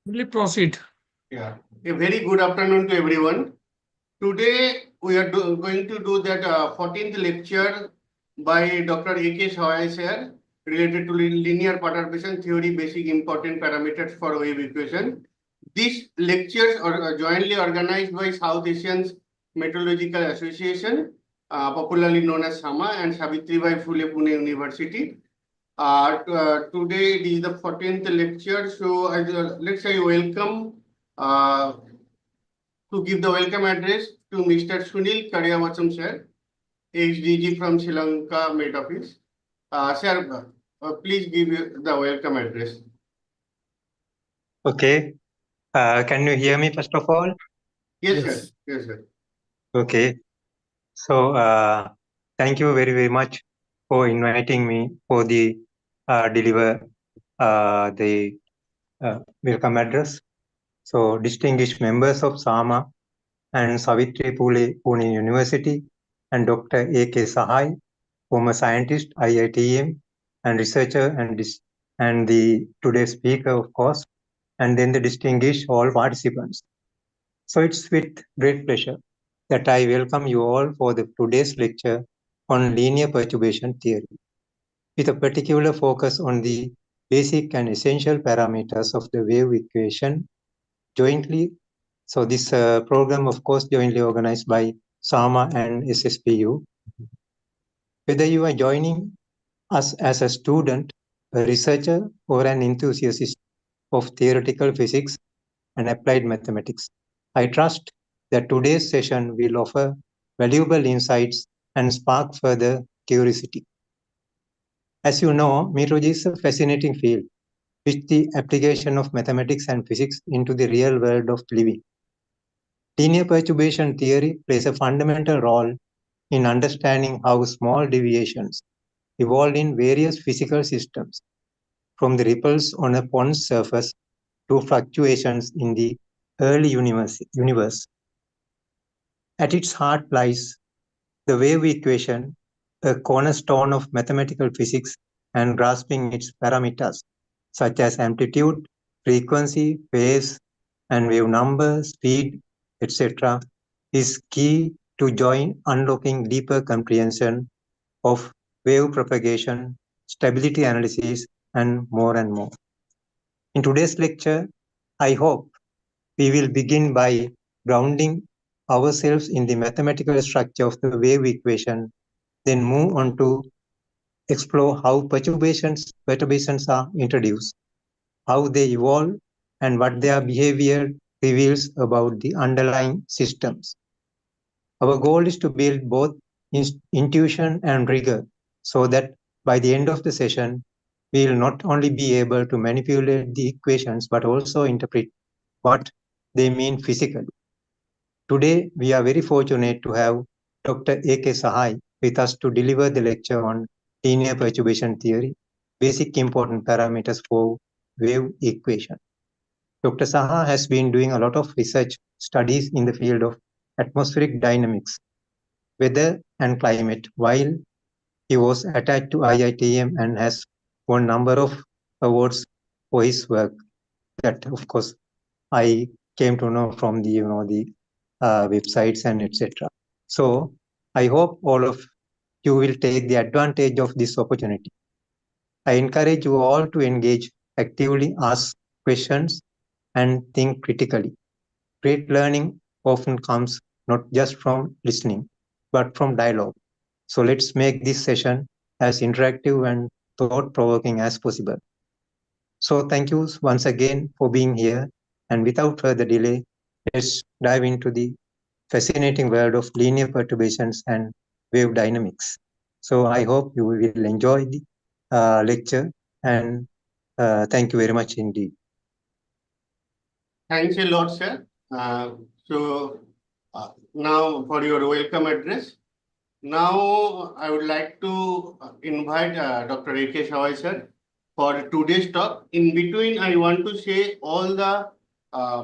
Will proceed? Yeah. A very good afternoon to everyone. Today we are going to do that 14th lecture by Dr. A.K. Sahai sir related to linear perturbation theory, basic important parameters for wave equation. These lectures are jointly organized by South Asian Meteorological Association, popularly known as SAMA, and Savitribai Phule Pune University. Today it is the 14th lecture, so let's say welcome uh, to give the welcome address to Mr. Sunil Karyavacham sir, HDG from Sri Lanka Met Office. Sir, please give the welcome address. Okay. Can you hear me first of all? Yes, sir. Yes, sir. Okay. So thank you very much for inviting me for the deliver the welcome address. So distinguished members of SAMA and Savitri Phule Pune University and Dr. A.K. Sahai, former scientist, IITM, and researcher, and the today's speaker, of course, and then the distinguished all participants. So it's with great pleasure that I welcome you all for the today's lecture on linear perturbation theory, with a particular focus on the basic and essential parameters of the wave equation jointly. So this program, of course, jointly organized by SAMA and SSPU. Whether you are joining us as a student, a researcher, or an enthusiast of theoretical physics and applied mathematics, I trust that today's session will offer valuable insights and spark further curiosity. As you know, meteorology is a fascinating field, with the application of mathematics and physics into the real world of living. Linear perturbation theory plays a fundamental role in understanding how small deviations evolve in various physical systems, from the ripples on a pond's surface to fluctuations in the early universe. At its heart lies the wave equation, a cornerstone of mathematical physics, and grasping its parameters, such as amplitude, frequency, phase, and wave number, speed, etc., is key to join unlocking deeper comprehension of wave propagation, stability analysis, and more and more. In today's lecture, I hope we will begin by grounding ourselves in the mathematical structure of the wave equation, then move on to explore how perturbations are introduced, how they evolve, and what their behavior reveals about the underlying systems. Our goal is to build both intuition and rigor so that by the end of the session, we will not only be able to manipulate the equations but also interpret what they mean physically. Today, we are very fortunate to have Dr. A.K. Sahai with us to deliver the lecture on linear perturbation theory, basic important parameters for wave equation. Dr. Saha has been doing a lot of research studies in the field of atmospheric dynamics, weather and climate, while he was attached to IITM and has won a number of awards for his work. That, of course, I came to know from the websites and etc. So I hope all of you will take the advantage of this opportunity. I encourage you all to engage actively, ask questions, and think critically. Great learning often comes not just from listening, but from dialogue. So let's make this session as interactive and thought-provoking as possible. So thank you once again for being here. And without further delay, let's dive into the fascinating world of linear perturbations and wave dynamics. So I hope you will enjoy the lecture, and thank you very much indeed. Thanks a lot, sir. Now for your welcome address. Now I would like to invite Dr. A.K. Sahai sir for today's talk. In between, I want to say all the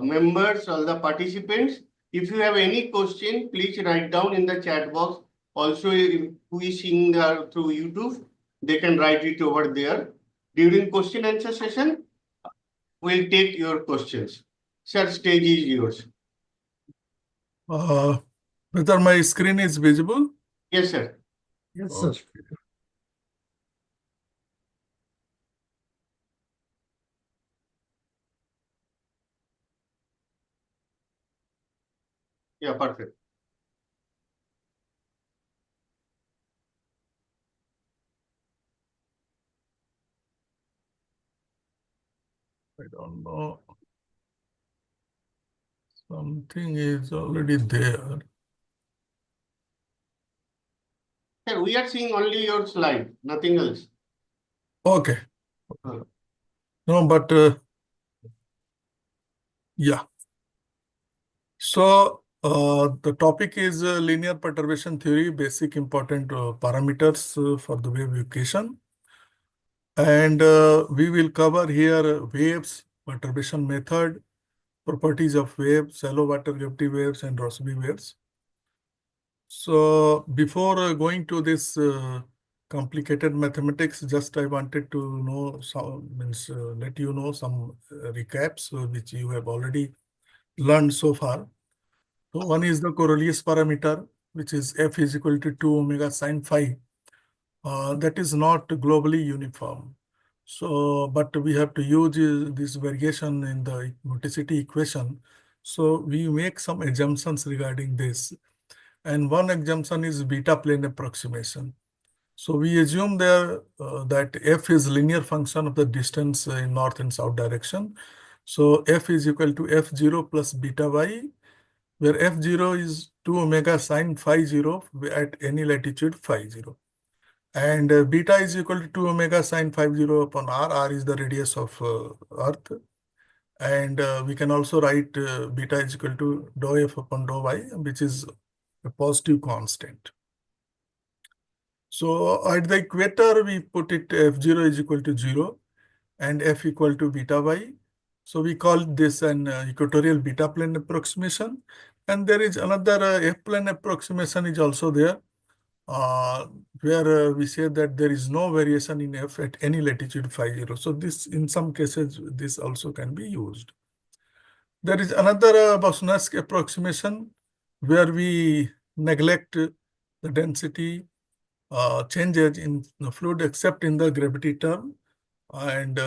members, all the participants, if you have any question, please write down in the chat box. Also, if who is seeing through YouTube, they can write it over there. During question answer session, we'll take your questions. Sir, stage is yours. Whether my screen is visible? Yes, sir. Yes, sir. Okay. Yeah, perfect. I don't know. Something is already there. Sir, we are seeing only your slide, nothing else. Okay. Uh, No, but yeah. So the topic is linear perturbation theory, basic important parameters for the wave equation. And we will cover here waves, perturbation method, properties of waves, shallow water gravity waves, and Rossby waves. So before going to this complicated mathematics, just I wanted to know let you know some recaps which you have already learned so far. So one is the Coriolis parameter, which is F is equal to 2 omega sine phi. That is not globally uniform. So, but we have to use this variation in the moticity equation. So we make some assumptions regarding this. And one assumption is beta plane approximation. So we assume there that F is linear function of the distance in north and south direction. So F is equal to F0 plus beta y, where F0 is 2 omega sine phi 0 at any latitude phi 0. And beta is equal to 2 omega sine phi 0 upon r. R is the radius of Earth. And we can also write beta is equal to dou f upon dou y, which is a positive constant. So at the equator, we put it F0 is equal to 0 and F equal to beta y. So we call this an equatorial beta plane approximation. And there is another F plane approximation is also there, where we say that there is no variation in F at any latitude phi 0. So this, in some cases, this also can be used. There is another Bosnask approximation where we neglect the density changes in the fluid except in the gravity term, and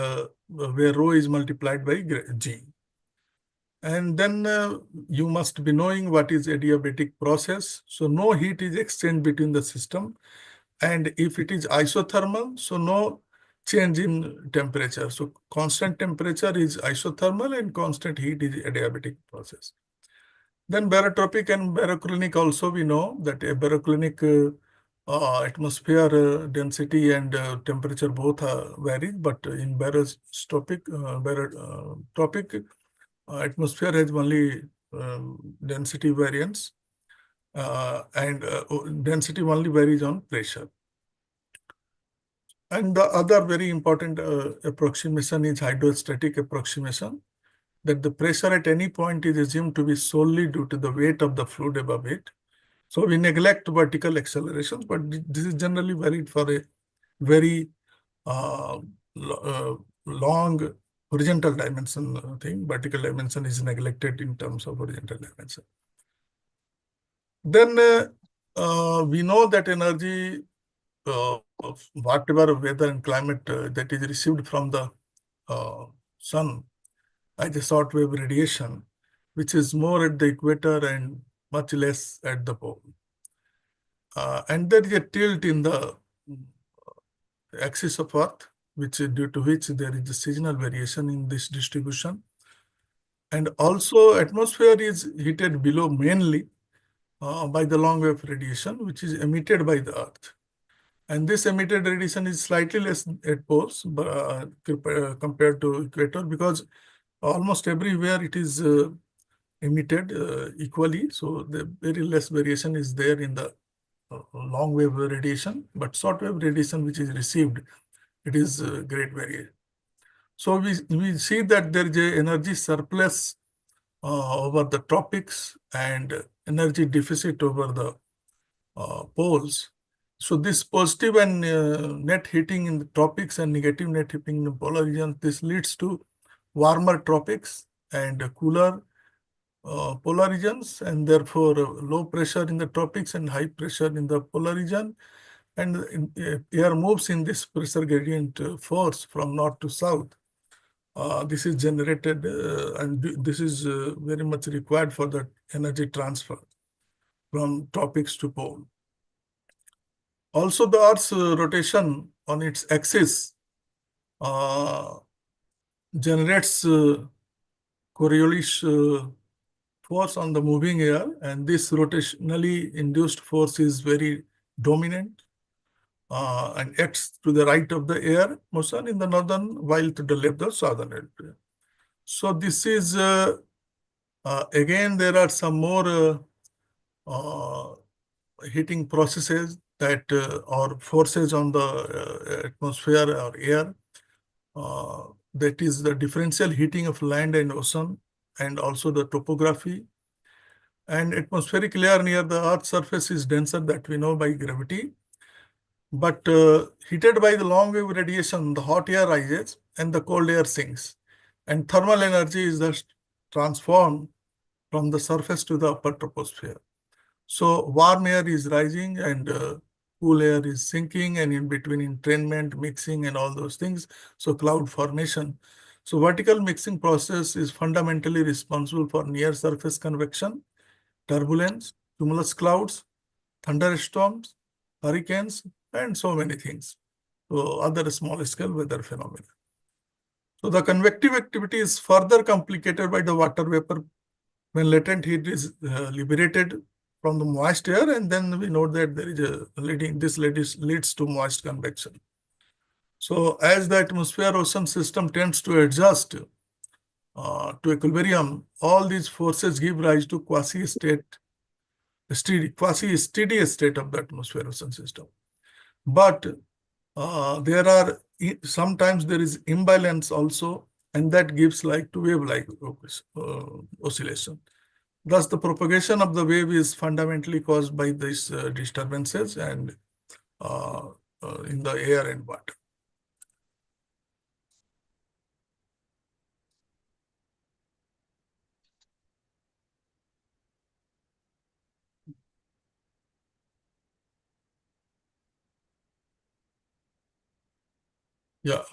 where rho is multiplied by g. And then you must be knowing what is adiabatic process. So no heat is exchanged between the system. And if it is isothermal, so no change in temperature. So constant temperature is isothermal and constant heat is adiabatic process. Then barotropic and baroclinic also we know that a baroclinic atmosphere density and temperature both vary, but in barotropic atmosphere has only density variance, and density only varies on pressure. And the other very important approximation is hydrostatic approximation, that the pressure at any point is assumed to be solely due to the weight of the fluid above it. So we neglect vertical accelerations, but this is generally valid for a very long horizontal dimension thing. Vertical dimension is neglected in terms of horizontal dimension. Then we know that energy of whatever weather and climate that is received from the sun as a short wave radiation, which is more at the equator and much less at the pole. And there is a tilt in the axis of Earth, which due to which there is a seasonal variation in this distribution. And also atmosphere is heated below mainly by the long wave radiation, which is emitted by the Earth. And this emitted radiation is slightly less at poles compared to equator, because almost everywhere it is emitted equally. So the very less variation is there in the long wave radiation, but short wave radiation which is received, it is great variation. So we see that there is a energy surplus over the tropics and energy deficit over the poles. So this positive and net heating in the tropics and negative net heating in the polar regions, this leads to warmer tropics and cooler polar regions, and therefore low pressure in the tropics and high pressure in the polar region. And air moves in this pressure gradient force from north to south. This is generated and this is very much required for the energy transfer from tropics to pole. Also, the Earth's rotation on its axis generates Coriolis force on the moving air, and this rotationally induced force is very dominant and acts to the right of the air motion in the northern, while to the left the southern air. So this is again, there are some more heating processes that or forces on the atmosphere or air. That is the differential heating of land and ocean, and also the topography. And atmospheric layer near the Earth's surface is denser, that we know by gravity. But heated by the long wave radiation, the hot air rises and the cold air sinks. And thermal energy is thus transformed from the surface to the upper troposphere. So warm air is rising and cool air is sinking, and in between entrainment, mixing, and all those things. So cloud formation. So vertical mixing process is fundamentally responsible for near surface convection, turbulence, cumulus clouds, thunderstorms, hurricanes, and so many things. So other small scale weather phenomena. So the convective activity is further complicated by the water vapor when latent heat is liberated from the moist air, and then we know that there is a leads to moist convection. So as the atmosphere ocean system tends to adjust to equilibrium, all these forces give rise to quasi-steady state of the atmosphere ocean system. But there are sometimes there is imbalance also, and that gives like to wave-like oscillation. Thus, the propagation of the wave is fundamentally caused by these disturbances and in the air and water. Yeah.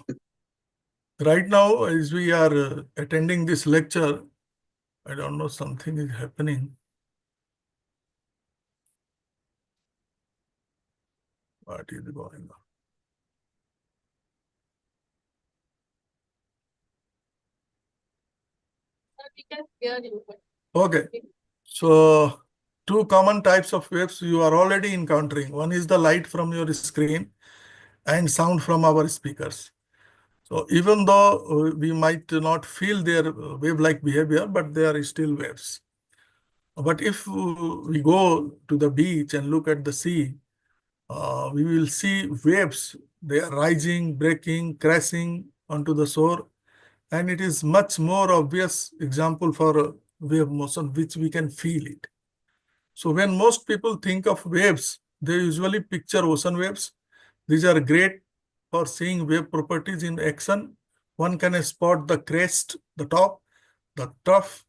Right now, as we are attending this lecture, I don't know, something is happening. What is going on? Okay. So two common types of waves you are already encountering. One is the light from your screen and sound from our speakers. So even though we might not feel their wave-like behavior, but they are still waves. But if we go to the beach and look at the sea, we will see waves. They are rising, breaking, crashing onto the shore. And it is much more obvious example for wave motion, which we can feel it. So when most people think of waves, they usually picture ocean waves. These are great for seeing wave properties in action. One can spot the crest, the top, the trough,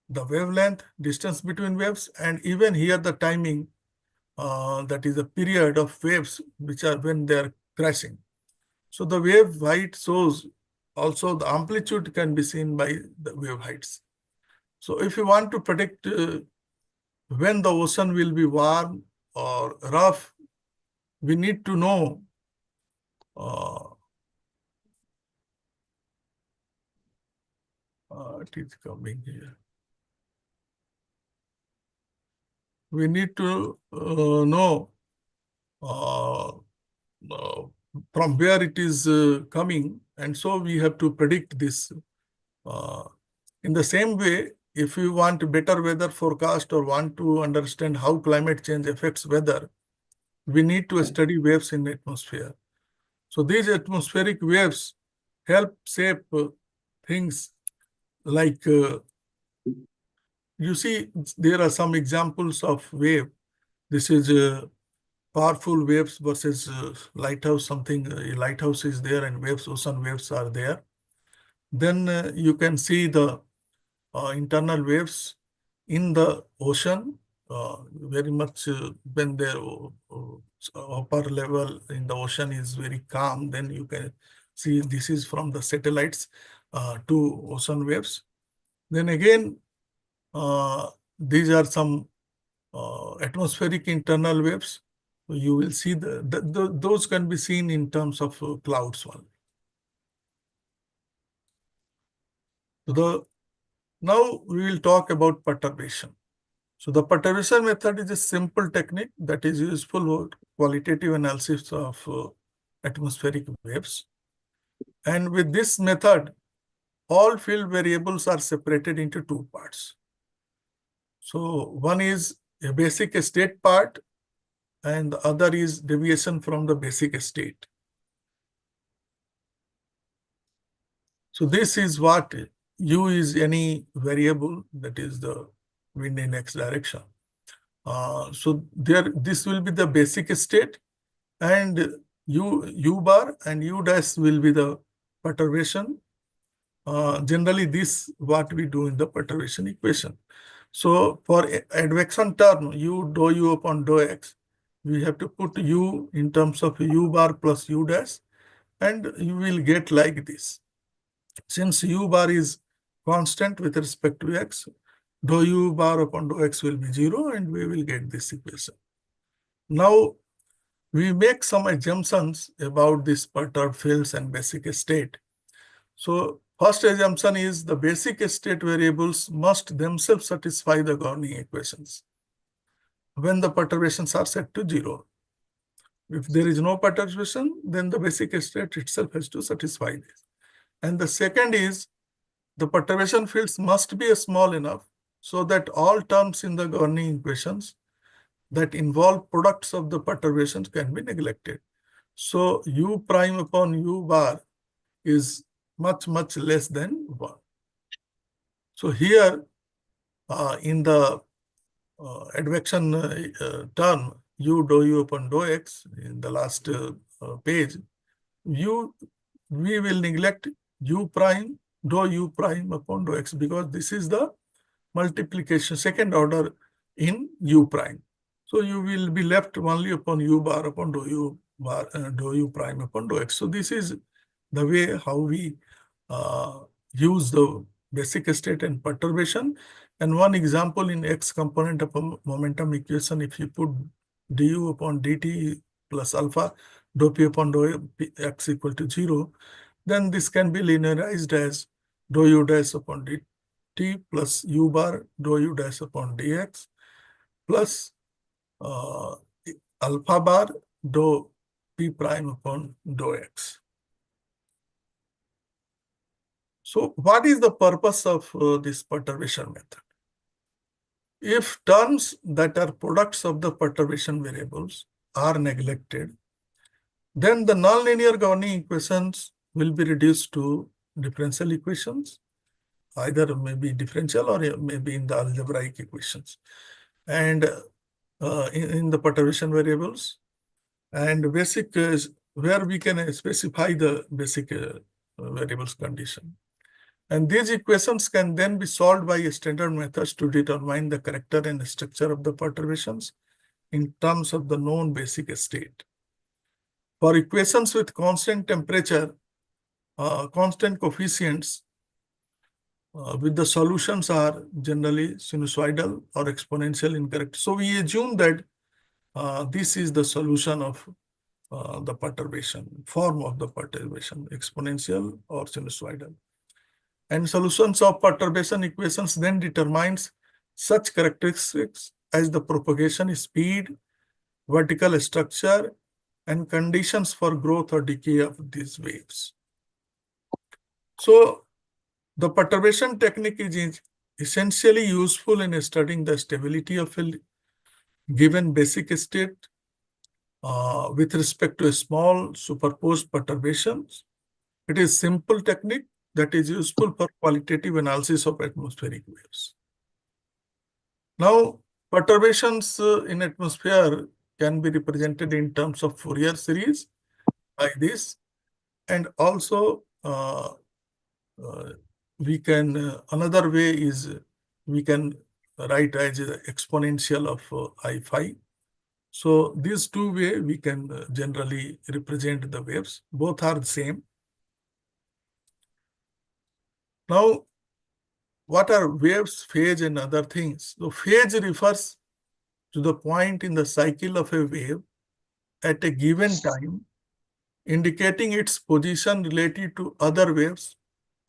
the wavelength, distance between waves, and even here the timing, that is the period of waves, which are when they are crashing. So the wave height shows also the amplitude can be seen by the wave heights. So if you want to predict when the ocean will be warm or rough, we need to know it is coming here. We need to know from where it is coming, and so we have to predict this. In the same way, if you want better weather forecast or want to understand how climate change affects weather, we need to study waves in the atmosphere. So these atmospheric waves help shape things like you see, there are some examples of wave. This is powerful waves versus lighthouse, something lighthouse is there and waves, ocean waves are there. Then you can see the internal waves in the ocean, very much when the upper level in the ocean is very calm, then you can see this is from the satellites to ocean waves. Then again, these are some atmospheric internal waves. You will see those can be seen in terms of clouds only. Now we will talk about perturbation. So the perturbation method is a simple technique that is useful for qualitative analysis of atmospheric waves. And with this method, all field variables are separated into two parts. So one is a basic state part, and the other is deviation from the basic state. So this is what U is any variable, that is the wind in X direction. So this will be the basic state, and U bar and U dash will be the perturbation. Generally, this what we do in the perturbation equation. So for advection term, U dou U upon dou X, we have to put U in terms of U bar plus U dash, and you will get like this. Since U bar is constant with respect to X, dou U bar upon dou X will be 0, and we will get this equation. Now, we make some assumptions about these perturbed fields and basic state. So first assumption is the basic state variables must themselves satisfy the governing equations when the perturbations are set to 0. If there is no perturbation, then the basic state itself has to satisfy this. And the second is the perturbation fields must be small enough so that all terms in the governing equations that involve products of the perturbations can be neglected. So U prime upon U bar is much less than 1. So here in the advection term, U dou U upon dou X in the last page, we will neglect U prime dou U prime upon dou X because this is the multiplication second order in U prime. So you will be left only upon U bar upon dou U prime upon dou X. So this is the way how we use the basic state and perturbation. And one example in X component of a momentum equation, if you put du upon dt plus alpha dou p upon dou X equal to 0, then this can be linearized as dou U dash upon dt plus U bar dou U dash upon dx plus alpha bar dou p prime upon dou X. So what is the purpose of this perturbation method? If terms that are products of the perturbation variables are neglected, then the nonlinear governing equations will be reduced to differential equations, either maybe differential or maybe in the algebraic equations. And in the perturbation variables, and basic where we can specify the basic variables condition. And these equations can then be solved by standard methods to determine the character and structure of the perturbations in terms of the known basic state. For equations with constant temperature, constant coefficients, with the solutions are generally sinusoidal or exponential incorrect. So we assume that this is the solution of the perturbation, form of the perturbation, exponential or sinusoidal. And solutions of perturbation equations then determines such characteristics as the propagation speed, vertical structure, and conditions for growth or decay of these waves. So the perturbation technique is essentially useful in studying the stability of a given basic state with respect to a small superposed perturbations. It is simple technique that is useful for qualitative analysis of atmospheric waves. Now, perturbations in atmosphere can be represented in terms of Fourier series like this, and also we can, another way is we can write as exponential of I phi. So these two ways we can generally represent the waves. Both are the same. Now, what are waves, phase, and other things? So phase refers to the point in the cycle of a wave at a given time, indicating its position related to other waves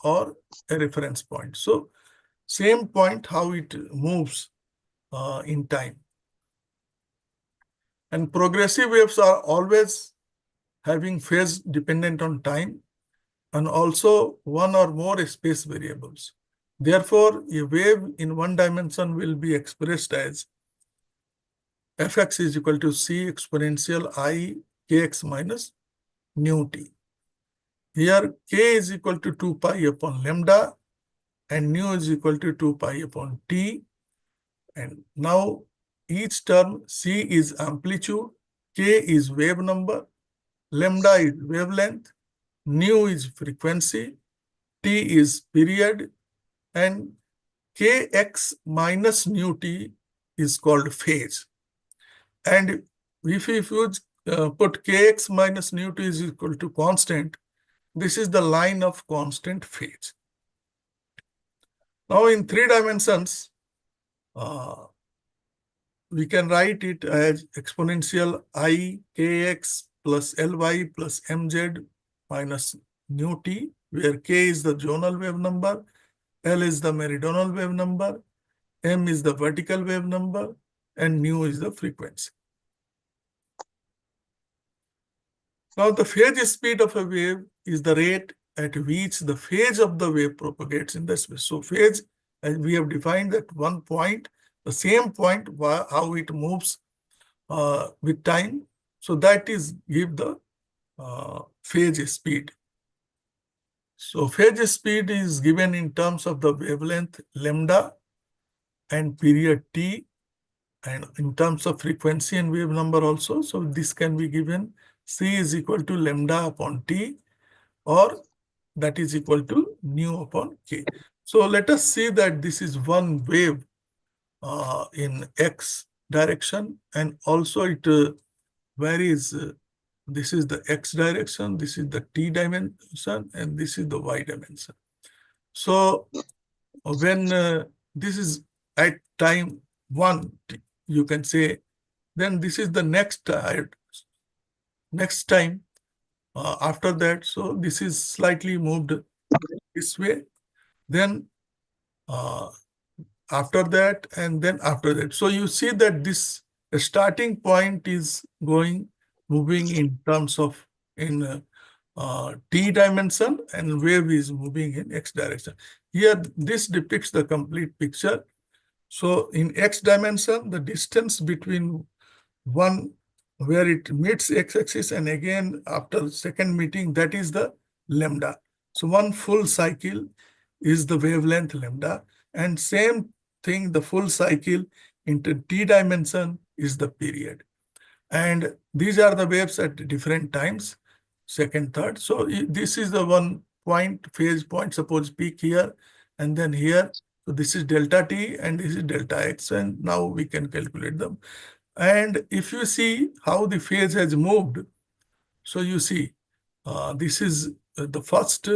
or a reference point. So same point, how it moves in time. And progressive waves are always having phase dependent on time and also one or more space variables. Therefore, a wave in one dimension will be expressed as fx is equal to c exponential I kx minus nu t. Here k is equal to 2 pi upon lambda and nu is equal to 2 pi upon t. And now each term c is amplitude, k is wave number, lambda is wavelength, nu is frequency, t is period, and kx minus nu t is called phase. And if you put kx minus nu t is equal to constant, this is the line of constant phase. Now in 3 dimensions, we can write it as exponential I kx plus ly plus mz minus nu t, where k is the zonal wave number, L is the meridional wave number, m is the vertical wave number, and nu is the frequency. Now the phase speed of a wave is the rate at which the phase of the wave propagates in the space. So phase, as we have defined that one point, the same point, how it moves with time. So that is give the phase speed. So phase speed is given in terms of the wavelength lambda and period t, and in terms of frequency and wave number also. So this can be given c is equal to lambda upon t, or that is equal to nu upon k. So let us see that this is one wave in x direction, and also it varies. This is the x direction, this is the t dimension, and this is the y dimension. So when this is at time 1, you can say, then this is the next time after that. So this is slightly moved this way, then after that, and then after that. So you see that this starting point is moving in terms of in t dimension, and wave is moving in x direction. Here this depicts the complete picture. So in x dimension, the distance between one where it meets x-axis and again after second meeting, that is the lambda. So one full cycle is the wavelength lambda, and same thing, the full cycle into t dimension is the period. And these are the waves at different times, second, third. So this is the one point, phase point, suppose peak here and then here. So this is delta t and this is delta x, and now we can calculate them. And if you see how the phase has moved, so you see this is the first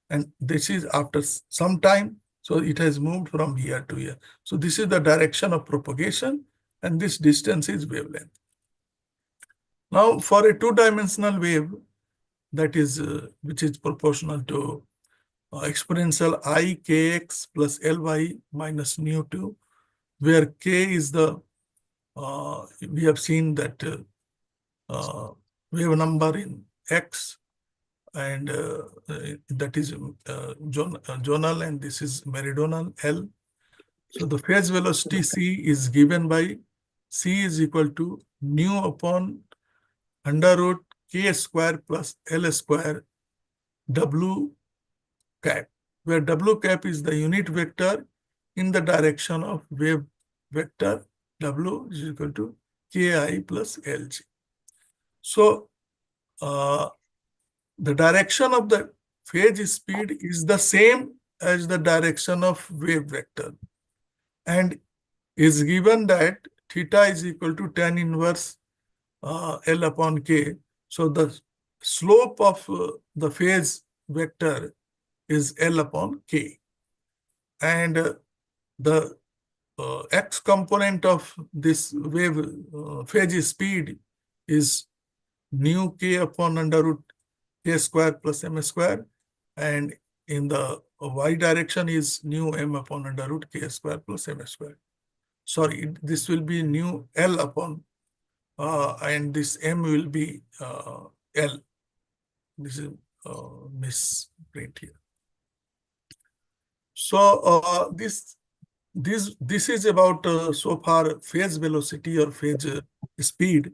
and this is after some time. So it has moved from here to here. So this is the direction of propagation, and this distance is wavelength. Now for a 2-dimensional wave, that is which is proportional to exponential I kx plus ly minus nu 2, where k is the we have seen that wave number in x, and that is zonal, and this is meridional L. So the phase velocity c is given by c is equal to nu upon under root k square plus L square w cap, where w cap is the unit vector in the direction of wave vector. W is equal to ki plus lg. So the direction of the phase speed is the same as the direction of wave vector, and is given that theta is equal to tan inverse L upon K. So the slope of the phase vector is L upon K. And the x component of this wave phase speed is nu k upon under root k square plus m square. And in the y direction is nu m upon under root k square plus m square. Sorry, this will be nu L upon and this m will be L. This is misprint here. So this is about so far phase velocity or phase speed.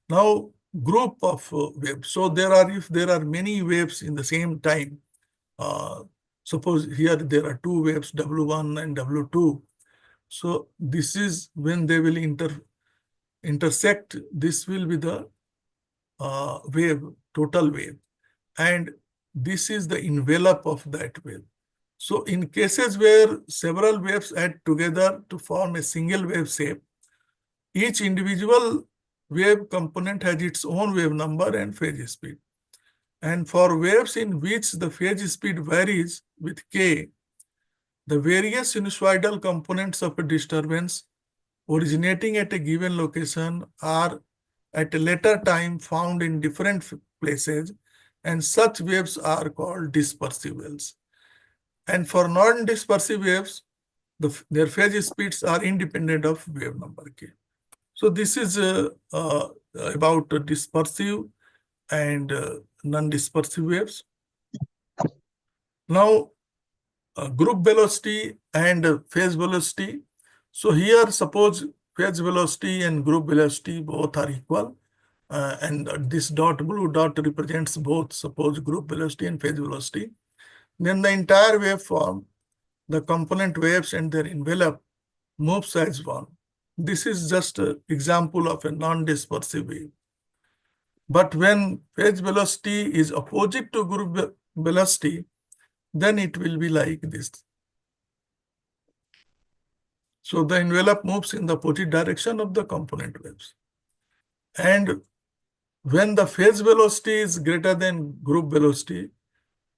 Now group of waves. So if there are many waves in the same time, suppose here there are two waves W1 and W2. So this is when they will intersect. This will be the total wave, and this is the envelope of that wave. So in cases where several waves add together to form a single wave shape, each individual wave component has its own wave number and phase speed. And for waves in which the phase speed varies with k, the various sinusoidal components of a disturbance originating at a given location are at a later time found in different places, and such waves are called dispersive waves. And for non-dispersive waves, their phase speeds are independent of wave number k. So this is about dispersive and non-dispersive waves. Now, group velocity and phase velocity. So here, suppose phase velocity and group velocity both are equal, and this blue dot represents both, suppose group velocity and phase velocity. Then the entire waveform, the component waves and their envelope moves as one. This is just an example of a non-dispersive wave. But when phase velocity is opposite to group velocity, then it will be like this. So the envelope moves in the opposite direction of the component waves. And when the phase velocity is greater than group velocity,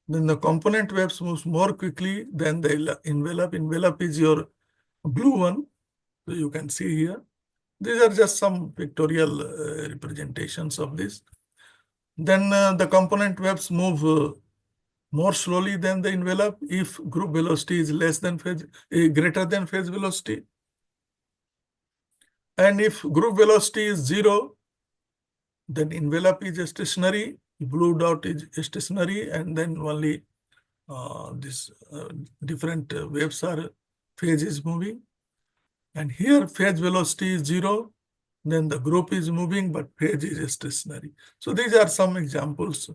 then the component waves moves more quickly than the envelope. Envelope is your blue one. So you can see here. These are just some pictorial representations of this. Then the component waves move more slowly than the envelope if group velocity is greater than phase velocity. And if group velocity is 0, then envelope is stationary, blue dot is stationary, and then only different waves are phase is moving. And here phase velocity is 0, then the group is moving, but phase is stationary. So these are some examples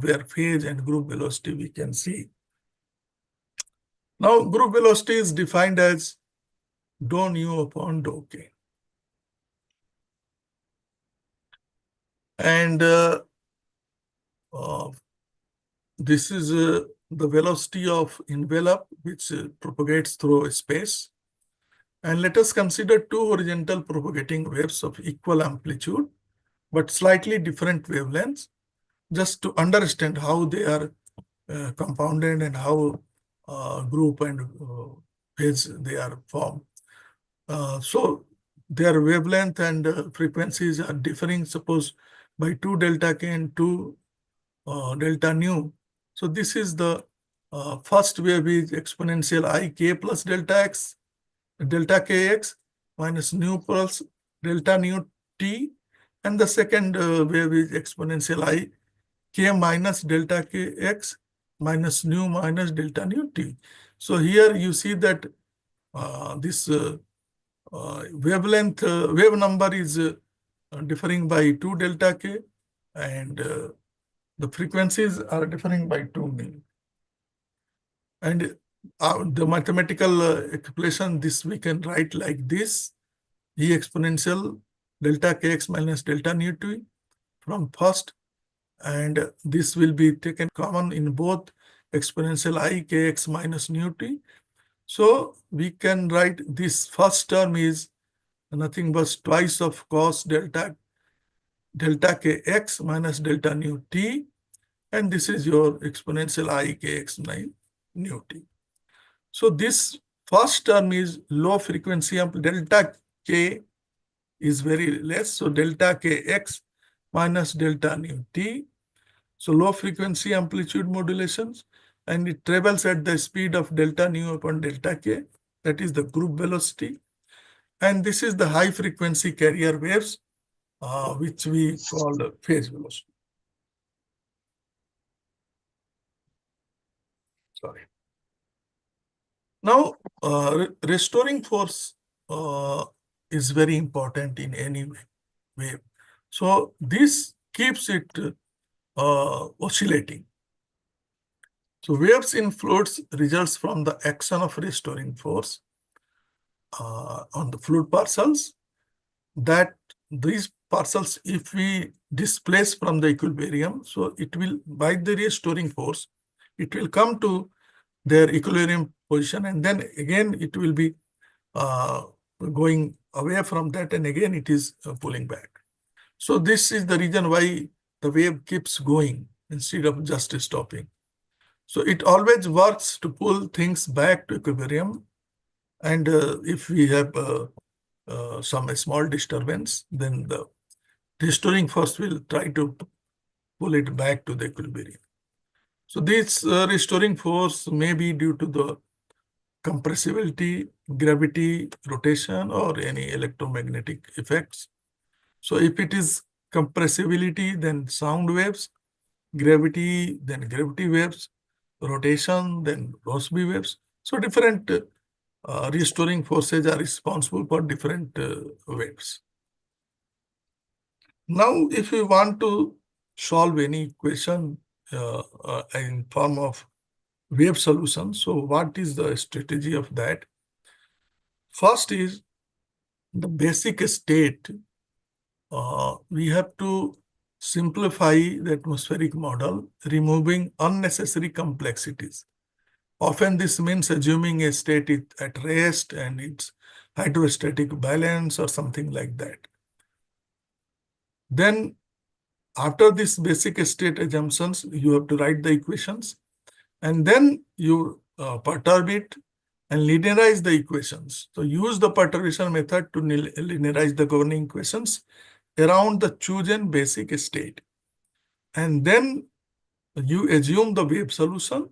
where phase and group velocity we can see. Now group velocity is defined as dou nu upon dou k. And this is the velocity of envelope which propagates through space. And let us consider two horizontal propagating waves of equal amplitude, but slightly different wavelengths, just to understand how they are compounded and how group and phase they are formed. So their wavelength and frequencies are differing, suppose by 2 delta k and 2 delta nu. So this is the first wave is exponential I k plus delta kx minus nu plus delta nu t, and the second wave is exponential I k minus delta kx minus nu minus delta nu t. So here you see that this wave number is differing by 2 delta k, and the frequencies are differing by 2 nu. And the mathematical expression, this we can write like this: E exponential delta kx minus delta nu t from first, and this will be taken common in both exponential I kx minus nu t. So we can write this first term is nothing but twice of cos delta kx minus delta nu t, and this is your exponential I kx nu t. So this first term is low frequency delta k is very less, so delta kx minus delta nu t. So low frequency amplitude modulations, and it travels at the speed of delta nu upon delta k, that is the group velocity. And this is the high frequency carrier waves, which we call the phase velocity. Sorry. Now, restoring force is very important in any wave. So this keeps it oscillating. So waves in fluids results from the action of restoring force on the fluid parcels, that these parcels, if we displace from the equilibrium, so it will, by the restoring force, it will come to their equilibrium position, and then again it will be going away from that, and again it is pulling back. So this is the reason why the wave keeps going instead of just stopping. So it always works to pull things back to equilibrium, and if we have some small disturbance, then the restoring force will try to pull it back to the equilibrium. So this restoring force may be due to the compressibility, gravity, rotation, or any electromagnetic effects. So if it is compressibility, then sound waves; gravity, then gravity waves; rotation, then Rossby waves. So different restoring forces are responsible for different waves. Now, if we want to solve any equation in form of wave solution, so what is the strategy of that? First is the basic state. We have to simplify the atmospheric model, removing unnecessary complexities. Often this means assuming a state is at rest and its hydrostatic balance or something like that. Then after this basic state assumptions, you have to write the equations, and then you perturb it and linearize the equations. So use the perturbation method to linearize the governing equations around the chosen basic state. And then you assume the wave solution.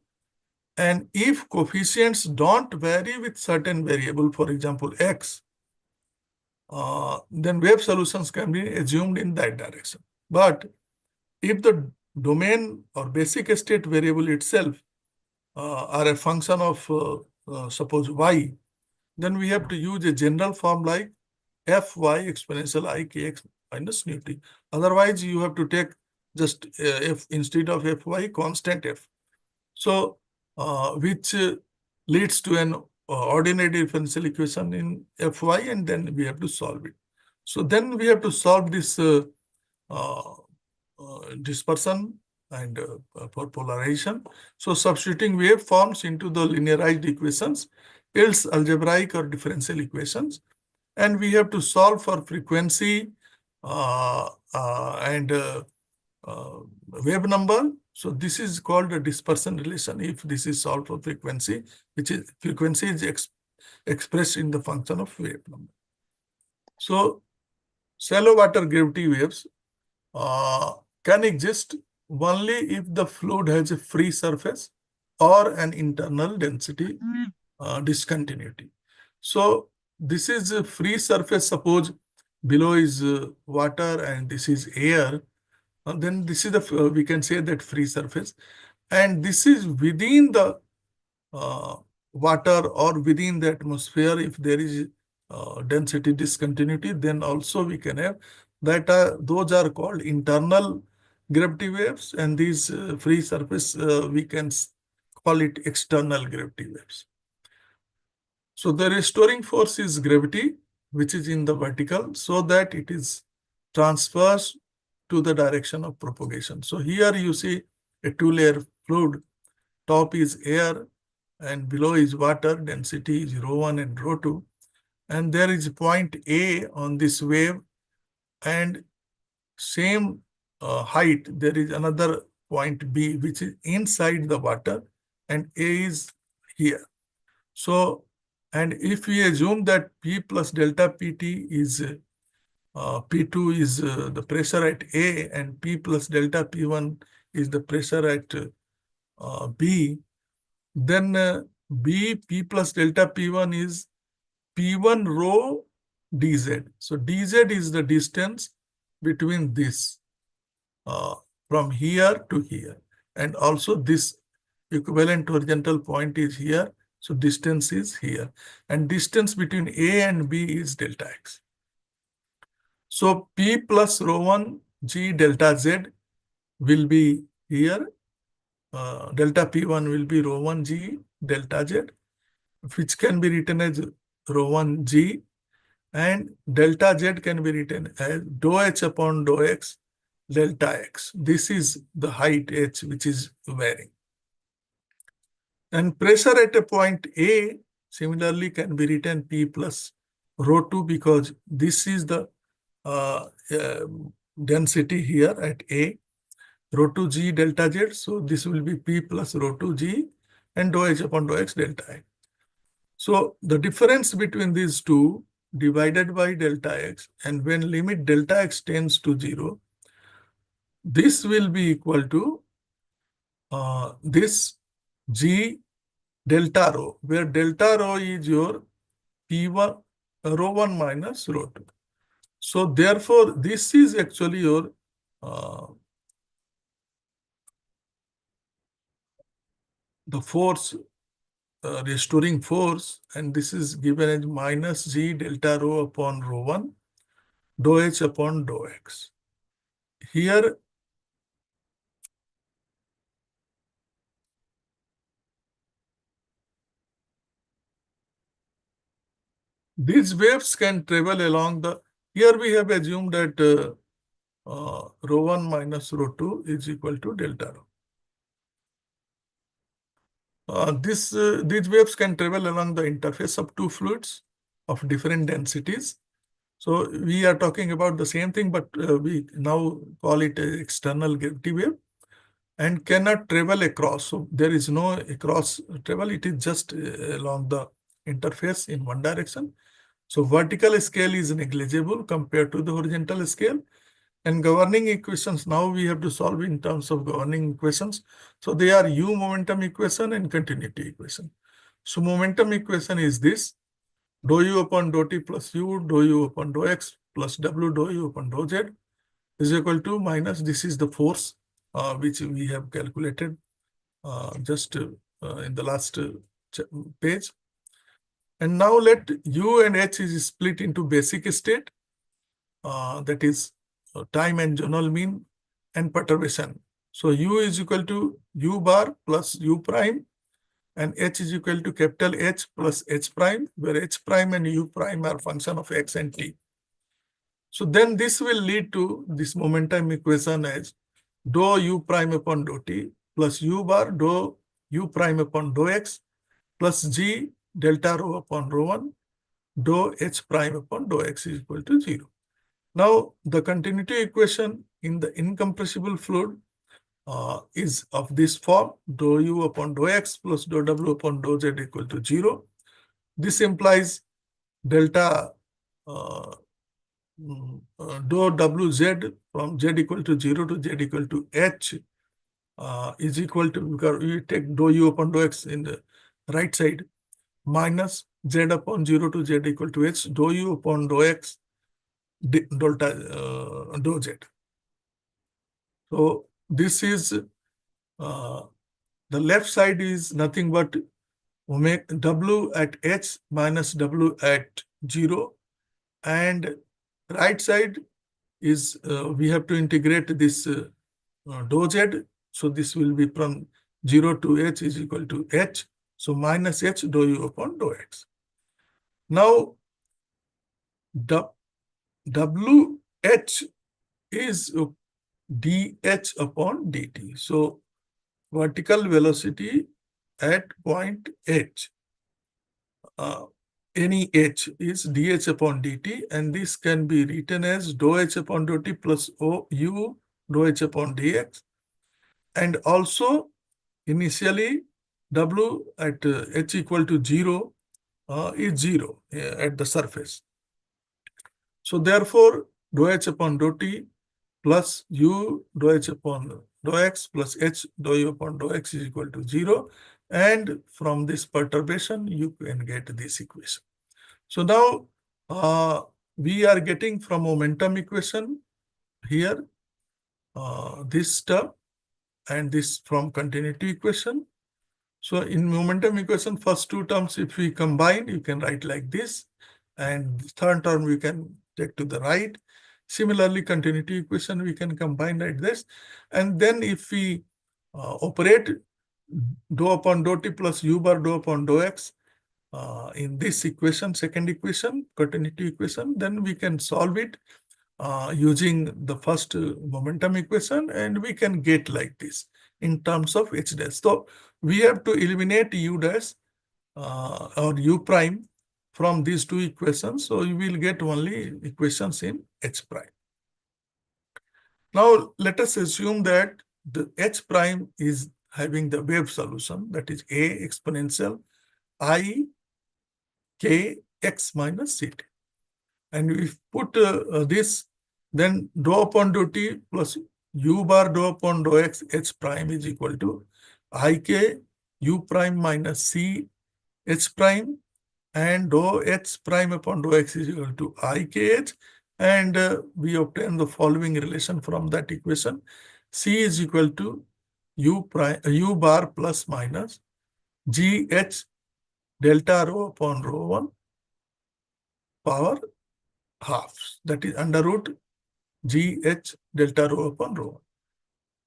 And if coefficients don't vary with certain variable, for example, x, then wave solutions can be assumed in that direction. But if the domain or basic state variable itself are a function of, suppose, y, then we have to use a general form like fy exponential I kx minus nu t. Otherwise, you have to take just f instead of fy, constant f. So, which leads to an ordinary differential equation in fy, and then we have to solve it. So then we have to solve this dispersion and for polarization. So substituting waveforms into the linearized equations yields algebraic or differential equations, and we have to solve for frequency and wave number. So this is called a dispersion relation if this is solved for frequency, which is frequency is expressed in the function of wave number. So shallow water gravity waves can exist only if the fluid has a free surface or an internal density discontinuity. So this is a free surface. Suppose below is water and this is air. Then this is the we can say that free surface, and this is within the water or within the atmosphere. If there is density discontinuity, then also we can have that. Those are called internal gravity waves, and these free surface we can call it external gravity waves. So the restoring force is gravity, which is in the vertical, so that it is transfers to the direction of propagation. So here you see a two-layer fluid top is air and below is water, density is ρ1 and ρ2. And there is point A on this wave, and same height, there is another point B, which is inside the water, and A is here. So, and if we assume that P plus delta PT is P2 is the pressure at A, and P plus delta P1 is the pressure at B, then P plus delta P1 is P1 rho dz. So dz is the distance between this from here to here, and also this equivalent horizontal point is here. So distance is here, and distance between A and B is delta x. So P plus ρ1 g delta z will be here. Delta P1 will be ρ1 g delta z, which can be written as ρ1 g, and delta z can be written as dou h upon dou x delta x. This is the height h which is varying. And pressure at a point A similarly can be written P plus ρ2, because this is the density here at A, ρ2 g delta z. So this will be P plus ρ2 g and dou h upon dou x delta x. So the difference between these two divided by delta x, and when limit delta x tends to 0, this will be equal to this g delta rho, where delta rho is your P1 ρ1 minus ρ2. So therefore, this is actually your the force, restoring force, and this is given as minus g delta rho upon ρ1 dou h upon dou x. Here these waves can travel along the, here we have assumed that ρ1 minus ρ2 is equal to delta rho. These waves can travel along the interface of two fluids of different densities. So we are talking about the same thing, but we now call it an external gravity wave, and cannot travel across. So there is no across travel, it is just along the interface in one direction. So vertical scale is negligible compared to the horizontal scale. And governing equations, now we have to solve in terms of governing equations. So they are U momentum equation and continuity equation. So momentum equation is this: dou U upon dou T plus U, dou U upon dou X plus W dou U upon dou Z is equal to minus, this is the force which we have calculated just in the last page. And now let U and H is split into basic state, that is time and zonal mean, and perturbation. So U is equal to U bar plus U prime, and H is equal to capital H plus H prime, where H prime and U prime are function of X and T. So then this will lead to this momentum equation as dou U prime upon dou T plus U bar dou U prime upon dou X plus G delta rho upon ρ1 dou H prime upon dou X is equal to 0. Now, the continuity equation in the incompressible fluid is of this form: dou U upon dou X plus dou W upon dou Z equal to 0. This implies delta dou WZ from Z equal to 0 to Z equal to H is equal to, because we take dou U upon dou X in the right side, minus Z upon 0 to Z equal to H dou U upon dou X delta dou Z. So this is the left side is nothing but omega W at H minus W at 0, and right side is we have to integrate this dou Z. So this will be from 0 to H is equal to H. So minus H dou U upon dou X. Now WH is dH upon dt. So vertical velocity at point H. Any H is dH upon dt, and this can be written as dou H upon dou T plus U dou H upon dx. And also initially W at H equal to 0 is 0 at the surface. So therefore dou H upon dou T plus U dou H upon dou X plus H dou U upon dou X is equal to 0. And from this perturbation, you can get this equation. So now we are getting from momentum equation here this term, and this from continuity equation. So in momentum equation, first two terms, if we combine, you can write like this, and the third term we can take to the right. Similarly, continuity equation we can combine like this, and then if we operate dou upon dou T plus U bar dou upon dou X in this equation, second equation, continuity equation, then we can solve it using the first momentum equation, and we can get like this in terms of H dash. So we have to eliminate U dash or U prime from these two equations. So you will get only equations in H prime. Now let us assume that the H prime is having the wave solution, that is A exponential I K X minus Ct. And if put this, then dou upon dou T plus U bar dou upon dou X H prime is equal to IK U prime minus C H prime, and dou H prime upon dou X is equal to IKH, and we obtain the following relation from that equation. C is equal to U bar plus minus GH delta rho upon rho 1 power half, that is under root GH delta rho upon rho 1,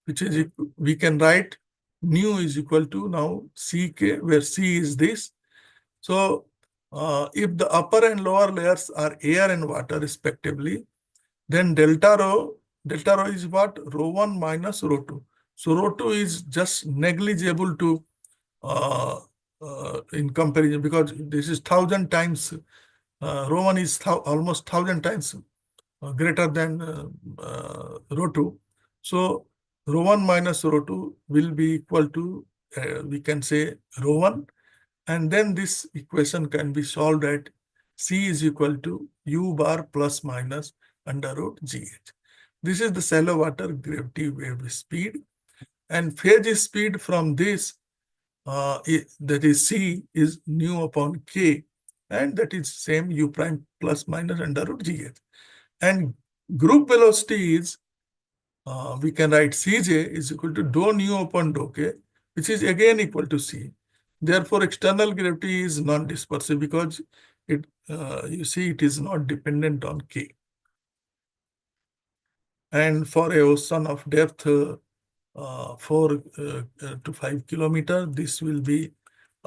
which is, we can write nu is equal to now CK, where C is this. So if the upper and lower layers are air and water respectively, then delta rho is what? Rho 1 minus rho 2. So rho 2 is just negligible to in comparison, because this is 1,000 times, rho 1 is almost 1,000 times greater than rho 2. So rho 1 minus rho 2 will be equal to, we can say, rho 1. And then this equation can be solved at C is equal to U bar plus minus under root GH. This is the shallow water gravity wave speed. And phase speed from this, that is C, is nu upon K, and that is same U prime plus minus under root GH. And group velocity is, we can write Cj is equal to dou nu upon dou K, which is again equal to C. Therefore, external gravity is non-dispersive because it, you see, it is not dependent on K. And for a ocean of depth 4 to 5 kilometers, this will be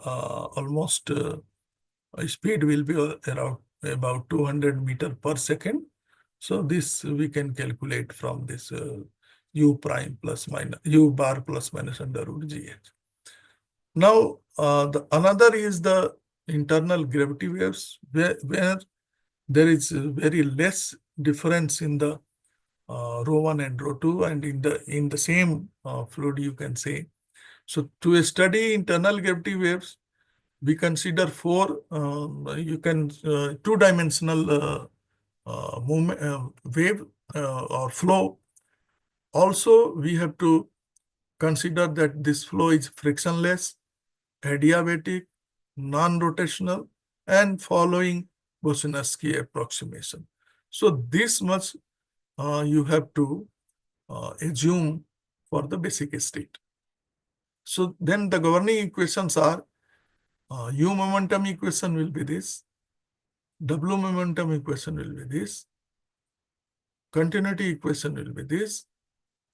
almost speed will be around about 200 meters per second. So this we can calculate from this U prime plus minus U bar plus minus under root GH. Now the another is the internal gravity waves, where there is very less difference in the rho 1 and rho 2, and in the same fluid, you can say. So to study internal gravity waves, we consider four two-dimensional movement wave or flow. Also, we have to consider that this flow is frictionless, adiabatic, non-rotational, and following Bosinowski approximation. So this much you have to assume for the basic state. So then the governing equations are U momentum equation will be this, W momentum equation will be this, continuity equation will be this,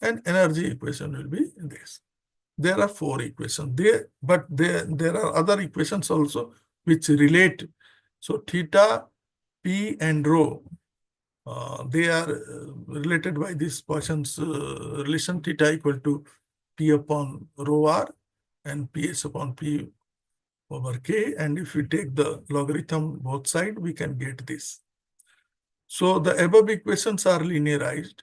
and energy equation will be this. There are four equations there, but there are other equations also which relate. So theta, P, and rho, they are related by this Poisson's relation, theta equal to P upon rho r, and PS upon P over K. And if we take the logarithm both sides, we can get this. So the above equations are linearized.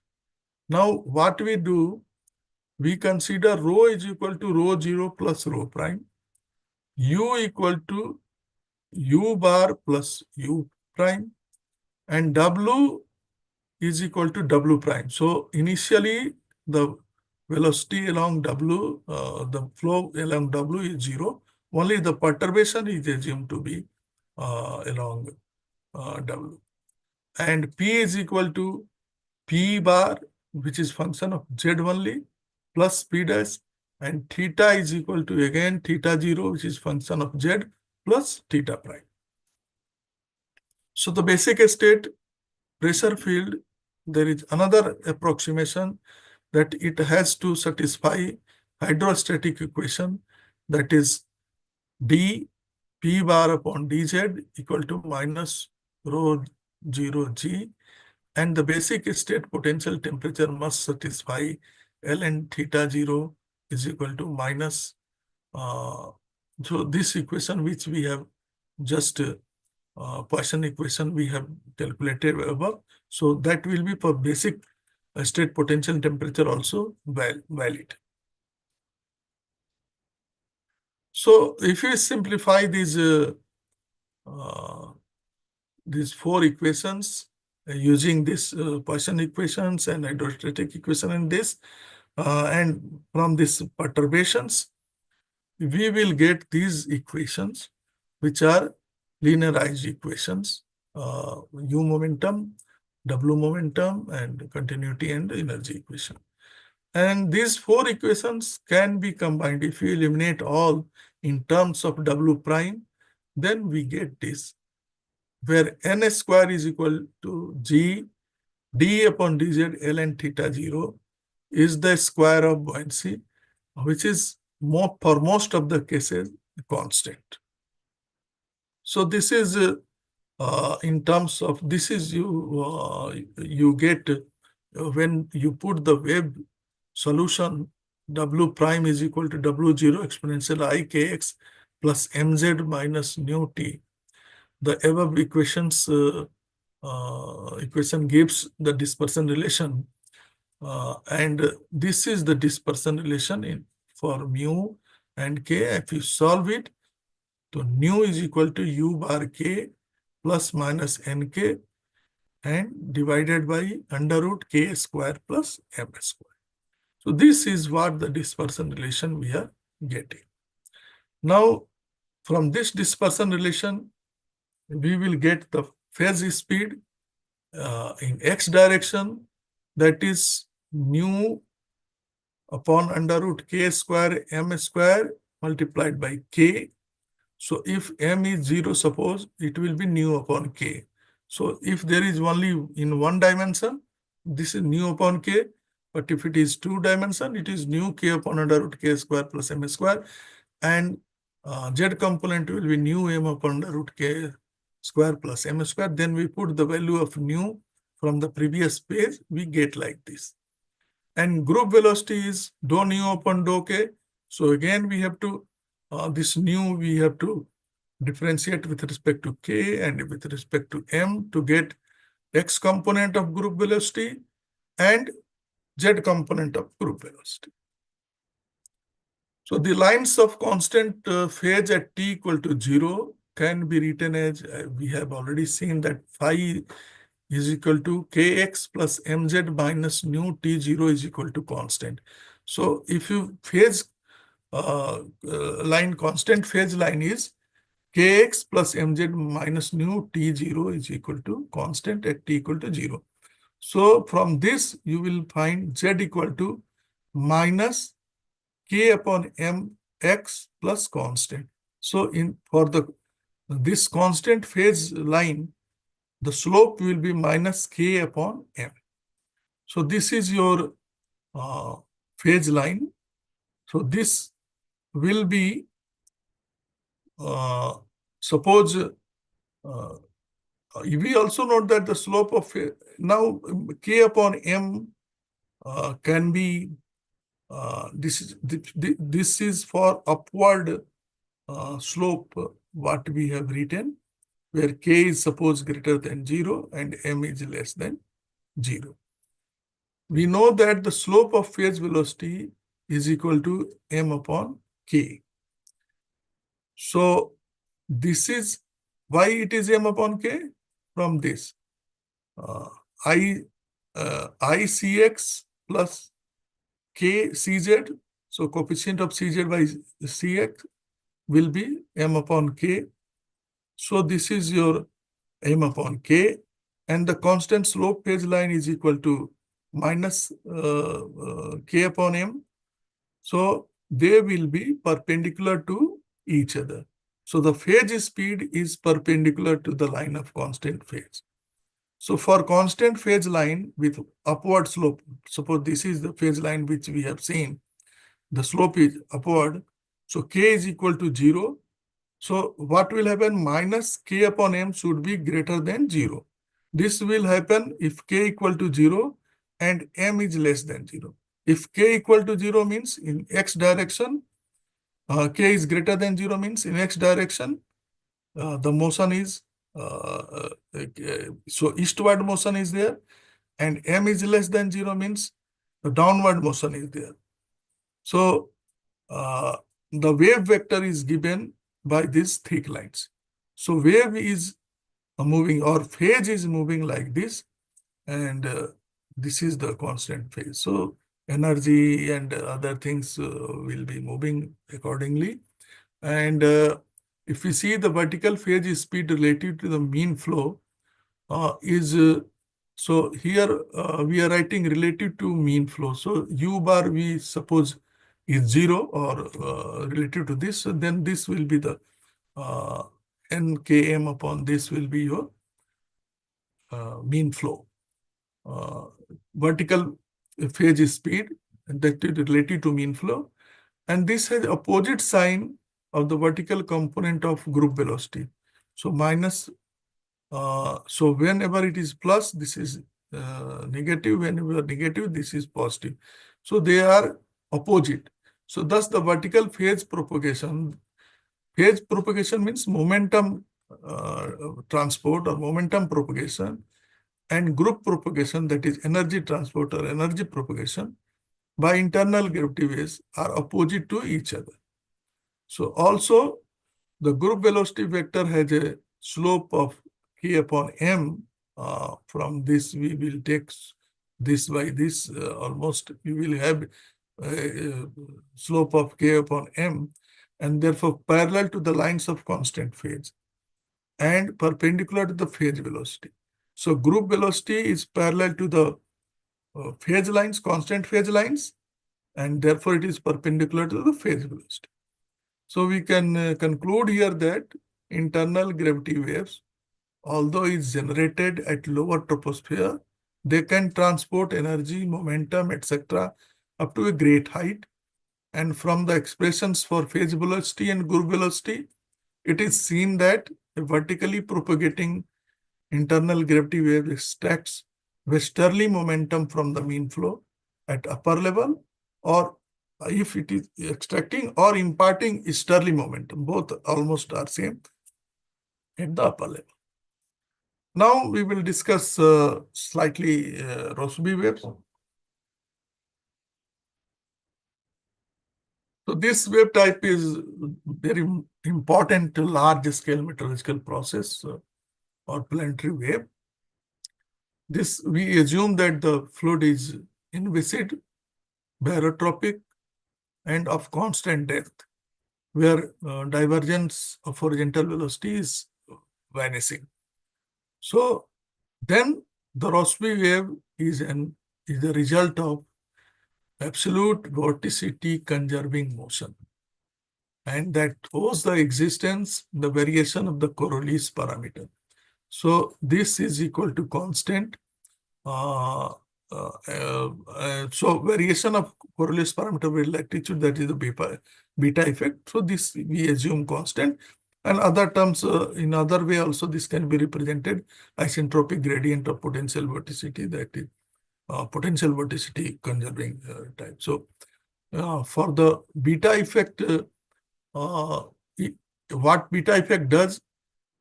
Now what we do, we consider rho is equal to rho 0 plus rho prime, U equal to U bar plus U prime, and W is equal to W prime. So initially the velocity along W, the flow along W is 0. Only the perturbation is assumed to be along W. And P is equal to P bar, which is function of Z only, plus P dash, and theta is equal to again theta 0, which is function of Z, plus theta prime. So the basic state pressure field, there is another approximation that it has to satisfy hydrostatic equation, that is d P bar upon dz equal to minus rho 0 g, and the basic state potential temperature must satisfy ln theta 0 is equal to minus. So this equation which we have just Poisson equation we have calculated above, so that will be for basic state potential temperature also valid. So if we simplify these four equations using this Poisson equations and hydrostatic equation and this, and from these perturbations, we will get these equations, which are linearized equations, U momentum, W momentum, and continuity and energy equation. And these four equations can be combined. If we eliminate all in terms of W prime, then we get this, where n square is equal to G d upon dz ln theta 0 is the square of buoyancy, which is for most of the cases constant. So this is in terms of, this is you get when you put the wave solution, W prime is equal to W0 exponential I kx plus mz minus nu t. The above equations equation gives the dispersion relation, and this is the dispersion relation for mu and k. If you solve it, so nu is equal to U bar k plus minus nk and divided by under root k square plus m square. So this is what the dispersion relation we are getting. Now, from this dispersion relation, we will get the phase speed in x direction, that is mu upon under root k square m square multiplied by k. So if m is 0, suppose, it will be nu upon k. So if there is only in one dimension, this is nu upon k. But if it is two dimension, it is nu k upon under root k square plus m square. And z component will be nu m upon under root k square plus m square. Then we put the value of nu from the previous page, we get like this. And group velocity is dou nu upon dou k. So again, we have to, this nu we have to differentiate with respect to k and with respect to m to get x component of group velocity and z component of group velocity. So the lines of constant phase at t equal to 0 can be written as, we have already seen that phi is equal to kx plus mz minus nu t0 is equal to constant. So if you phase line, constant phase line is kx plus mz minus nu t0 is equal to constant at t equal to 0. So from this you will find z equal to minus k upon mx plus constant. So for this constant phase line, the slope will be minus k upon m. So this is your phase line. So this will be, suppose, we also note that the slope of, now k upon m can be This is for upward slope, what we have written, where k is suppose greater than 0 and m is less than 0. We know that the slope of phase velocity is equal to m upon k. So this is why it is m upon k from this. ICX plus k cz. So coefficient of cz by cx will be m upon k. So this is your m upon k, and the constant slope phase line is equal to minus k upon m. So they will be perpendicular to each other. So the phase speed is perpendicular to the line of constant phase. So for constant phase line with upward slope, suppose this is the phase line which we have seen, the slope is upward. So k is equal to 0. So what will happen? Minus k upon m should be greater than 0. This will happen if k equal to 0 and m is less than 0. If k equal to 0 means in x direction, k is greater than 0 means in x direction, the motion is, so eastward motion is there, and m is less than 0 means the downward motion is there. So the wave vector is given by these thick lines. So wave is moving, or phase is moving like this, and this is the constant phase. So energy and other things will be moving accordingly. And if we see the vertical phase speed relative to the mean flow so here we are writing relative to mean flow. So u bar we suppose is 0 or relative to this, so then this will be the nkm upon this will be your mean flow. Vertical phase speed that is relative to mean flow, and this has opposite sign of the vertical component of group velocity. So minus, so whenever it is plus, this is negative. Whenever negative, this is positive. So they are opposite. So thus the vertical phase propagation means momentum transport or momentum propagation, and group propagation, that is energy transport or energy propagation by internal gravity waves, are opposite to each other. So also the group velocity vector has a slope of k upon m. From this we will take this by this, almost you will have slope of k upon m, and therefore parallel to the lines of constant phase and perpendicular to the phase velocity. So group velocity is parallel to the phase lines, constant phase lines, and therefore it is perpendicular to the phase velocity. So we can conclude here that internal gravity waves, although is generated at lower troposphere, they can transport energy, momentum, etc. up to a great height. And from the expressions for phase velocity and group velocity, it is seen that a vertically propagating internal gravity wave extracts westerly momentum from the mean flow at upper level, or if it is extracting or imparting easterly momentum, both almost are same at the upper level. Now we will discuss slightly Rossby waves. So this wave type is very important to large-scale meteorological process or planetary wave. This, we assume that the fluid is inviscid, barotropic, and of constant depth, where divergence of horizontal velocity is vanishing. So then the Rossby wave is the result of absolute vorticity conserving motion, and that owes the existence, the variation of the Coriolis parameter. So this is equal to constant. So variation of Coriolis parameter with latitude, that is the beta effect. So this we assume constant, and other terms in other way also this can be represented isentropic gradient of potential vorticity, that is potential vorticity conserving type. So for the beta effect, what beta effect does,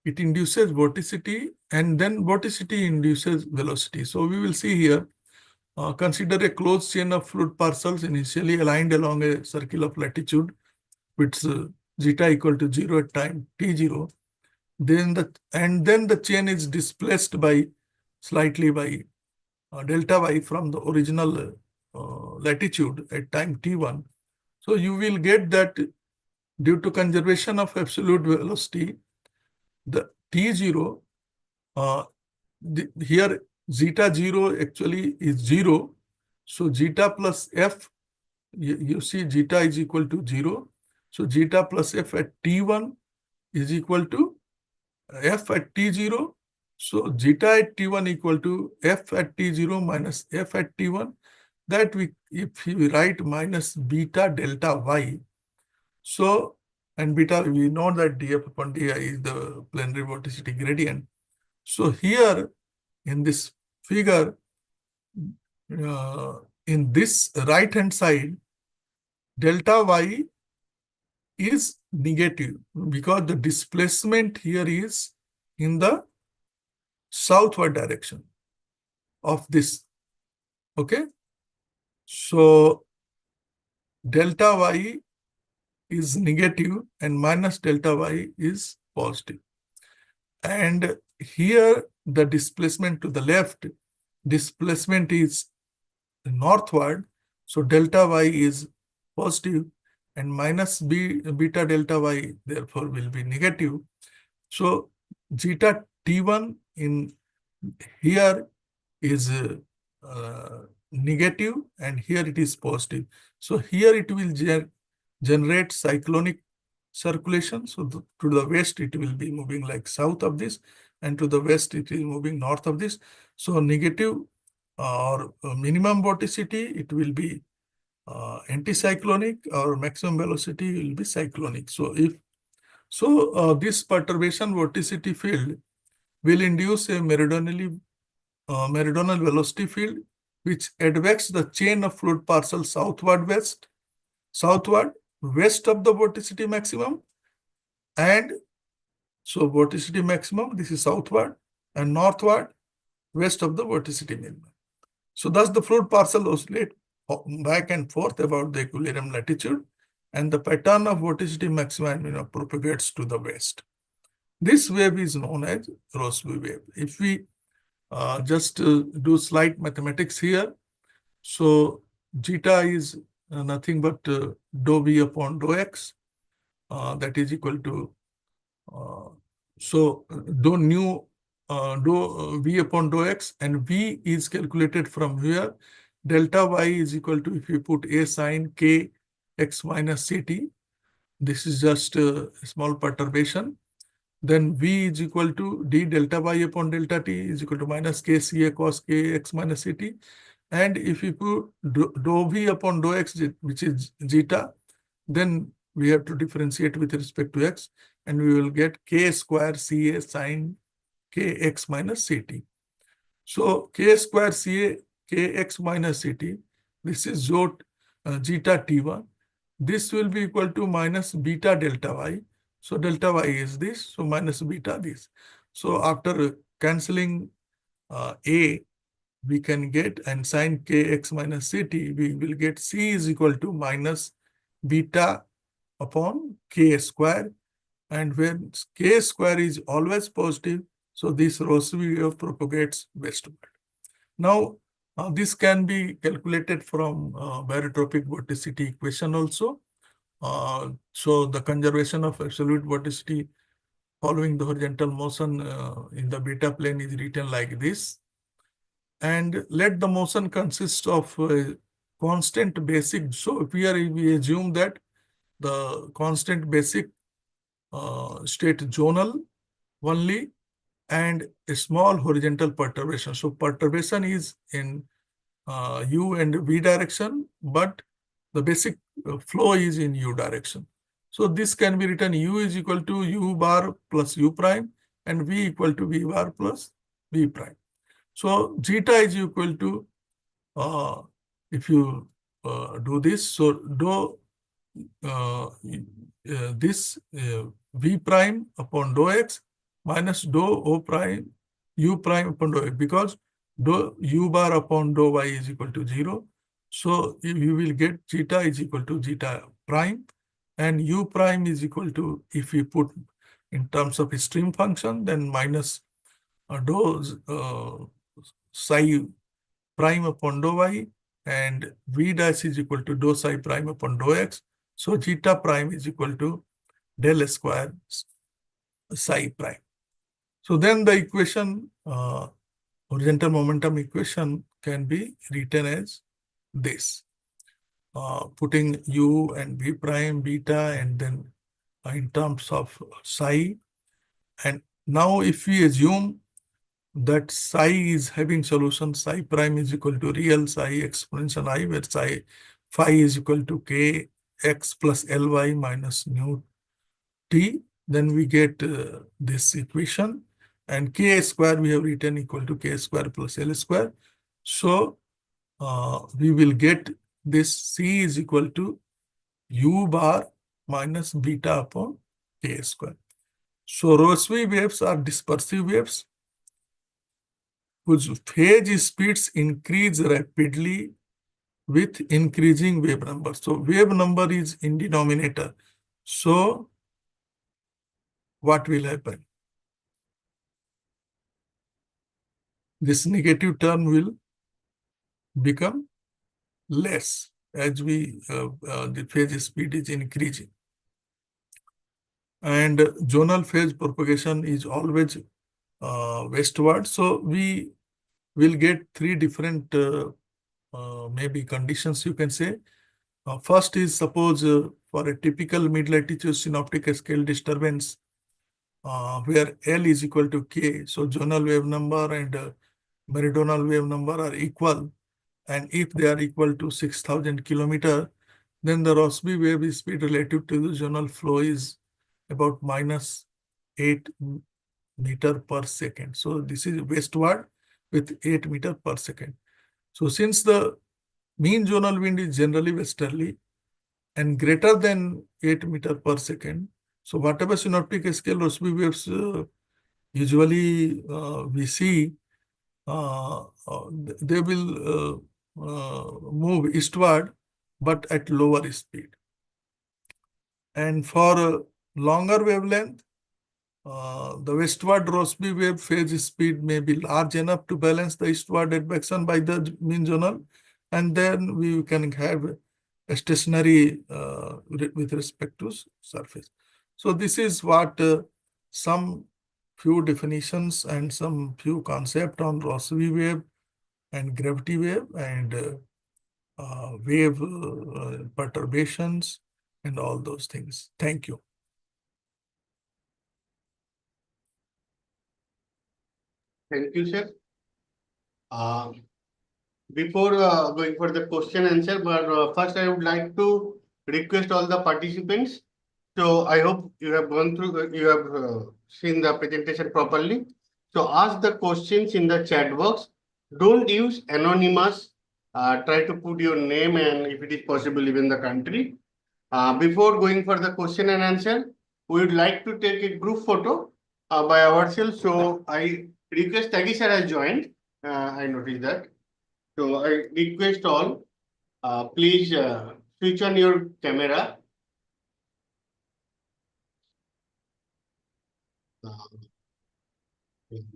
it induces vorticity, and then vorticity induces velocity. So we will see here, consider a closed chain of fluid parcels initially aligned along a circle of latitude with zeta equal to 0 at time t0. Then the chain is displaced by slightly by delta y from the original latitude at time t1. So you will get that due to conservation of absolute velocity, the t0, here zeta 0 actually is 0. So zeta plus f, you see zeta is equal to 0. So zeta plus f at t1 is equal to f at t0. So zeta at t1 equal to f at t0 minus f at t1. That if we write minus beta delta y. So, and beta, we know that df upon di is the planetary vorticity gradient. So here in this figure, in this right hand side, delta y is negative because the displacement here is in the southward direction of this. Okay. So delta y is negative and minus delta y is positive. And here the displacement to the left, displacement is northward. So delta y is positive and minus beta delta y therefore will be negative. So zeta t1 in here is negative and here it is positive. So here it will generate cyclonic circulation. So to the west it will be moving like south of this, and to the west it is moving north of this. So negative or minimum vorticity, it will be anticyclonic, or maximum velocity will be cyclonic. So this perturbation vorticity field will induce a meridional velocity field which advex the chain of fluid parcels southward west of the vorticity maximum, and so vorticity maximum, this is southward, and northward west of the vorticity minimum. So thus the fluid parcel oscillate back and forth about the equilibrium latitude, and the pattern of vorticity maxima and minima propagates to the west. This wave is known as Rossby wave. If we just do slight mathematics here, so zeta is nothing but dou v upon dou x, that is equal to dou nu dou v upon dou x, and v is calculated from here. Delta y is equal to, if you put a sine k x minus ct, this is just a small perturbation. Then v is equal to d delta y upon delta t is equal to minus k ca cos k x minus ct. And if you put dou v upon dou x, which is zeta, then we have to differentiate with respect to x, and we will get k square ca sine kx minus ct. So k square ca kx minus ct, this is zeta t1. This will be equal to minus beta delta y. So delta y is this, so minus beta this. So after cancelling a, we can get, and sine kx minus ct, we will get c is equal to minus beta upon k square. And when k square is always positive, so this Rossby wave propagates westward. Now, this can be calculated from barotropic vorticity equation also. So the conservation of absolute vorticity following the horizontal motion in the beta plane is written like this. And let the motion consist of constant basic. So if we assume that the constant basic state zonal only, and a small horizontal perturbation. So perturbation is in u and v direction, but the basic flow is in u direction. So this can be written u is equal to u bar plus u prime, and v equal to v bar plus v prime. So zeta is equal to, if you do this. So do this v prime upon dou x minus dou o prime u prime upon dou x, because dou u bar upon dou y is equal to 0. So you will get zeta is equal to zeta prime, and u prime is equal to, if we put in terms of a stream function, then minus dou psi prime upon dou y, and v dash is equal to dou psi prime upon dou x. So zeta prime is equal to del square psi prime. So then the equation, horizontal momentum equation, can be written as this. Putting u and v prime, beta, and then in terms of psi. And now if we assume that psi is having solution, psi prime is equal to real psi exponential I, where phi is equal to k x plus ly minus nu t, then we get this equation, and k square we have written equal to k square plus l square. So we will get this c is equal to u bar minus beta upon k square. So Rossby waves are dispersive waves whose phase speeds increase rapidly with increasing wave number. So wave number is in denominator. So what will happen? This negative term will become less as the phase speed is increasing. And zonal phase propagation is always westward. So we will get three different maybe conditions, you can say. First is, suppose for a typical mid-latitude synoptic scale disturbance, where L is equal to K, so zonal wave number and meridional wave number are equal, and if they are equal to 6,000 kilometer, then the Rossby wave speed relative to the zonal flow is about minus 8 meter per second. So this is westward with 8 meter per second. So since the mean zonal wind is generally westerly and greater than 8 meter per second, so whatever synoptic scale Rossby waves usually we see, they will move eastward, but at lower speed. And for longer wavelength, the westward Rossby wave phase speed may be large enough to balance the eastward advection by the mean zonal, and then we can have a stationary with respect to surface. So this is what some few definitions and some few concept on Rossby wave and gravity wave and wave perturbations and all those things. Thank you. Thank you, sir. Before going for the question answer, but first I would like to request all the participants. So I hope you have gone through, you have seen the presentation properly. So ask the questions in the chat box. Don't use anonymous. Try to put your name and if it is possible, even the country. Before going for the question and answer, we would like to take a group photo by ourselves. So I request Tagi sir has joined. I noticed that. So I request all, please switch on your camera.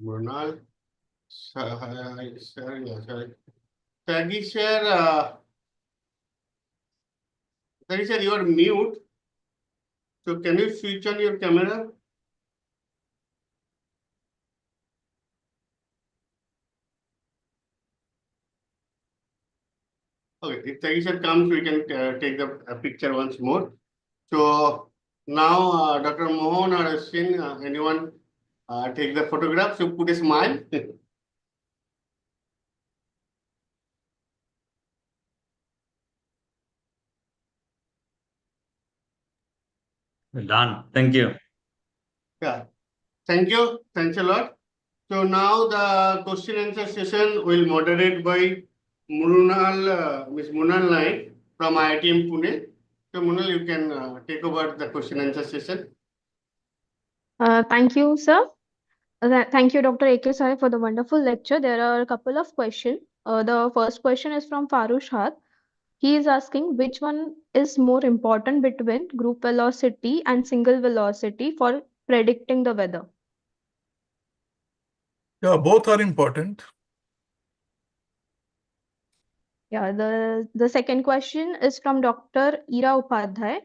Murnal, Sahai, sir, yeah, sir. Tagi sir, you are mute. So can you switch on your camera? Okay, if Tagi sir comes, we can take the picture once more. So now Dr. Mohan or Ashin, anyone take the photograph, so put a smile. Done. Thank you. Yeah, thank you. Thanks a lot. So now the question answer session will moderate by Munal, Ms. Munal Naik. from IITM Pune. So Munal, you can take over the question answer session. Thank you, sir. Thank you, Dr. A.K. Sahai, for the wonderful lecture. There are a couple of questions. The first question is from Farush Hat. He is asking which one is more important between group velocity and single velocity for predicting the weather? Yeah, both are important. Yeah, the second question is from Dr. Ira Upadhyay.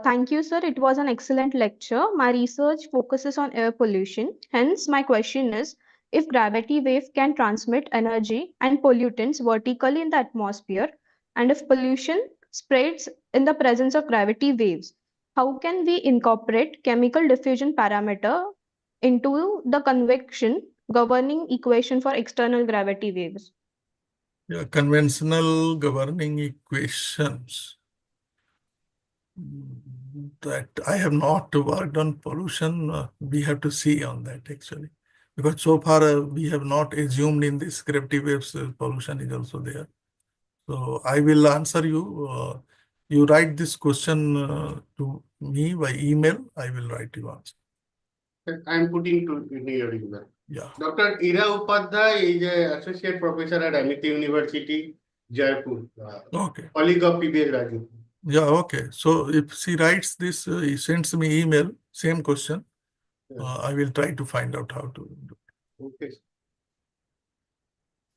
Thank you, sir. It was an excellent lecture. My research focuses on air pollution. Hence, my question is, if gravity wave can transmit energy and pollutants vertically in the atmosphere, and if pollution spreads in the presence of gravity waves, how can we incorporate chemical diffusion parameter into the convection governing equation for external gravity waves? Yeah, conventional governing equations. That I have not worked on pollution. We have to see on that actually, because so far we have not assumed in this gravity waves pollution is also there. So I will answer you. You write this question to me by email. I will write you answer. I am putting to your email. Yeah. Dr. Ira Upadhyay is an associate professor at Amity University, Jaipur. Okay. Colleague of PBS Raju. Yeah. Okay. So if she writes this, he sends me email, same question. I will try to find out how to do it. Okay.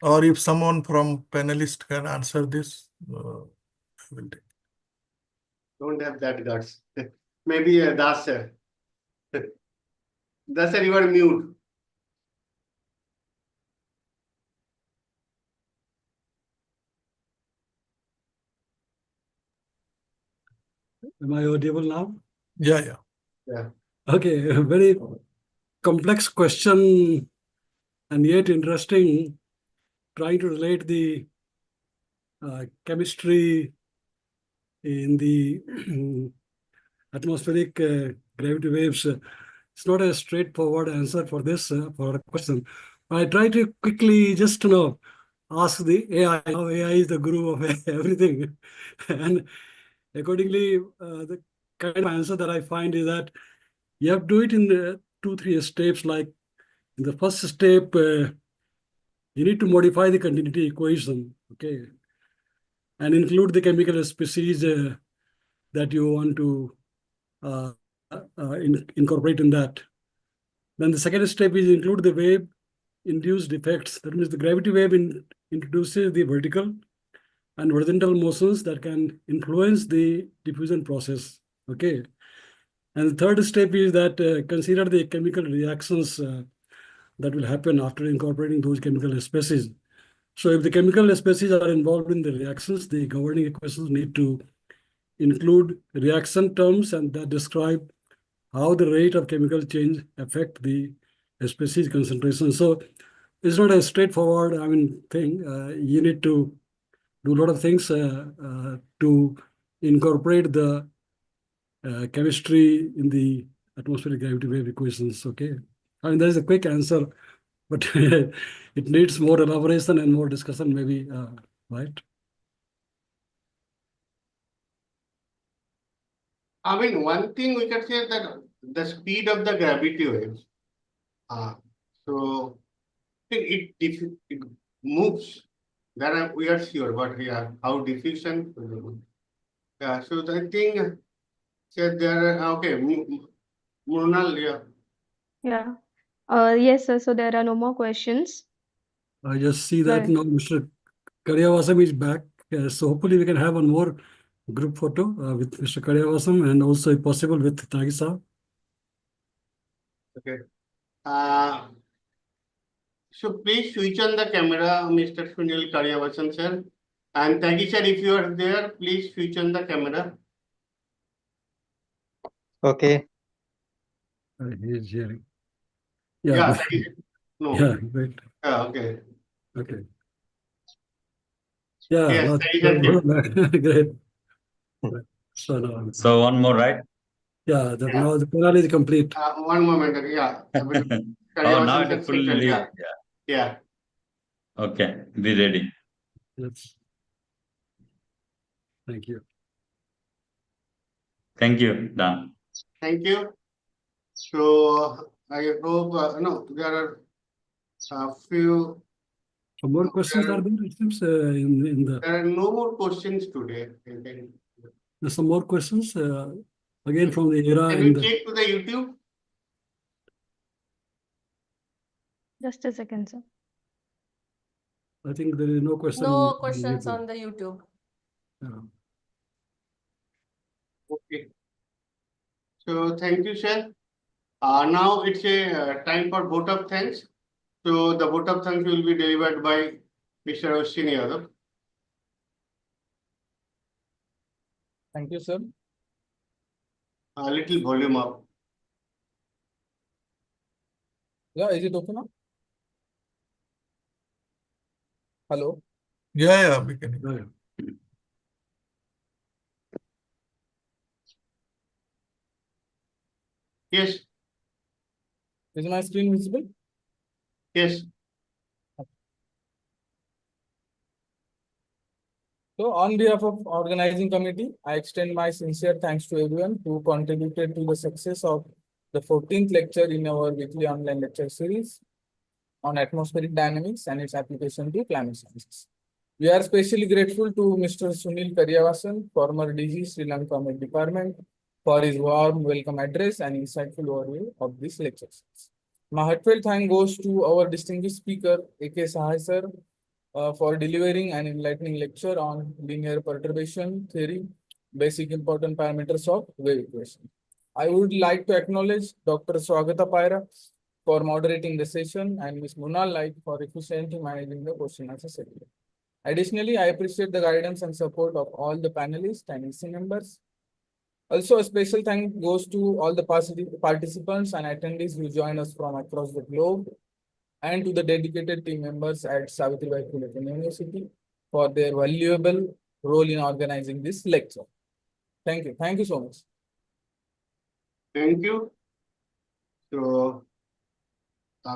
Or if someone from panelist can answer this, I will take. Don't have that guts. Maybe Das sir. Das sir, you are mute. Am I audible now? Yeah. Yeah. Okay, a very complex question and yet interesting, trying to relate the chemistry in the atmospheric gravity waves. It's not a straightforward answer for this for a question. I try to quickly just ask the AI. How AI is the guru of everything, and accordingly, the kind of answer that I find is that you have to do it in 2-3 steps. Like in the first step, you need to modify the continuity equation, okay, and include the chemical species that you want to incorporate in that. Then the second step is include the wave-induced effects. That means the gravity wave introduces the vertical and horizontal motions that can influence the diffusion process, okay. And the third step is that consider the chemical reactions that will happen after incorporating those chemical species. So if the chemical species are involved in the reactions, the governing equations need to include reaction terms and that describe how the rate of chemical change affect the species concentration. So it's not a straightforward, thing. You need to do a lot of things to incorporate the chemistry in the atmospheric gravity wave equations, okay? There is a quick answer, but it needs more elaboration and more discussion maybe, right? One thing we can say that the speed of the gravity waves. So it moves. That we are sure, but yeah, how diffusion? Yeah, so I think said there. Okay, Murnal, yeah. Yeah. Yes, sir. So there are no more questions. I just see that Right. now Mr. Karyavasam is back. So hopefully we can have one more group photo with Mr. Karyavasam and also if possible with Nagisa. Okay. So please switch on the camera, Mr. Sunil Karyavasan sir. And Tagi sir, if you are there, please switch on the camera. Okay. He is hearing. Yeah, Yeah. no. Yeah, great. Okay. Okay. Yeah, Yes, no, Tagi sir. great. So now, So one more, right? yeah, now the panel is complete. One moment. Yeah. Oh, now it is fully. Yeah. Yeah. Okay, be ready. Yes. Thank you. Thank you. Done. Thank you. So I hope no, there are a few. Some more questions are there, it seems, in the. There are no more questions today. There's some more questions, again from the era. Can you check to the YouTube? Just a second, sir. I think there is no question. No questions on the YouTube. Yeah. Okay. So thank you, sir. Now it's a time for vote of thanks. So the vote of thanks will be delivered by Mr. Ashwini Yadav. Thank you, sir. A little volume up. Yeah, is it okay now? Hello. Yeah, we can. Yeah. Yes, Is my screen visible? yes. So on behalf of organizing committee, I extend my sincere thanks to everyone who contributed to the success of the 14th lecture in our weekly online lecture series on atmospheric dynamics and its application to climate sciences. We are especially grateful to Mr. Sunil Karyavasan, former DG Sri Lanka Met Department, for his warm welcome address and insightful overview of this lecture series. My heartfelt thank goes to our distinguished speaker, A.K. Sahai sir, for delivering an enlightening lecture on linear perturbation theory, basic important parameters of wave equation. I would like to acknowledge Dr. Swagata Paira for moderating the session and Ms. Munal Light for efficiently managing the question answer session. Additionally, I appreciate the guidance and support of all the panelists and EC members. Also, a special thank goes to all the participants and attendees who join us from across the globe, and to the dedicated team members at Savitribai Phule University for their valuable role in organizing this lecture. Thank you. Thank you so much. Thank you. So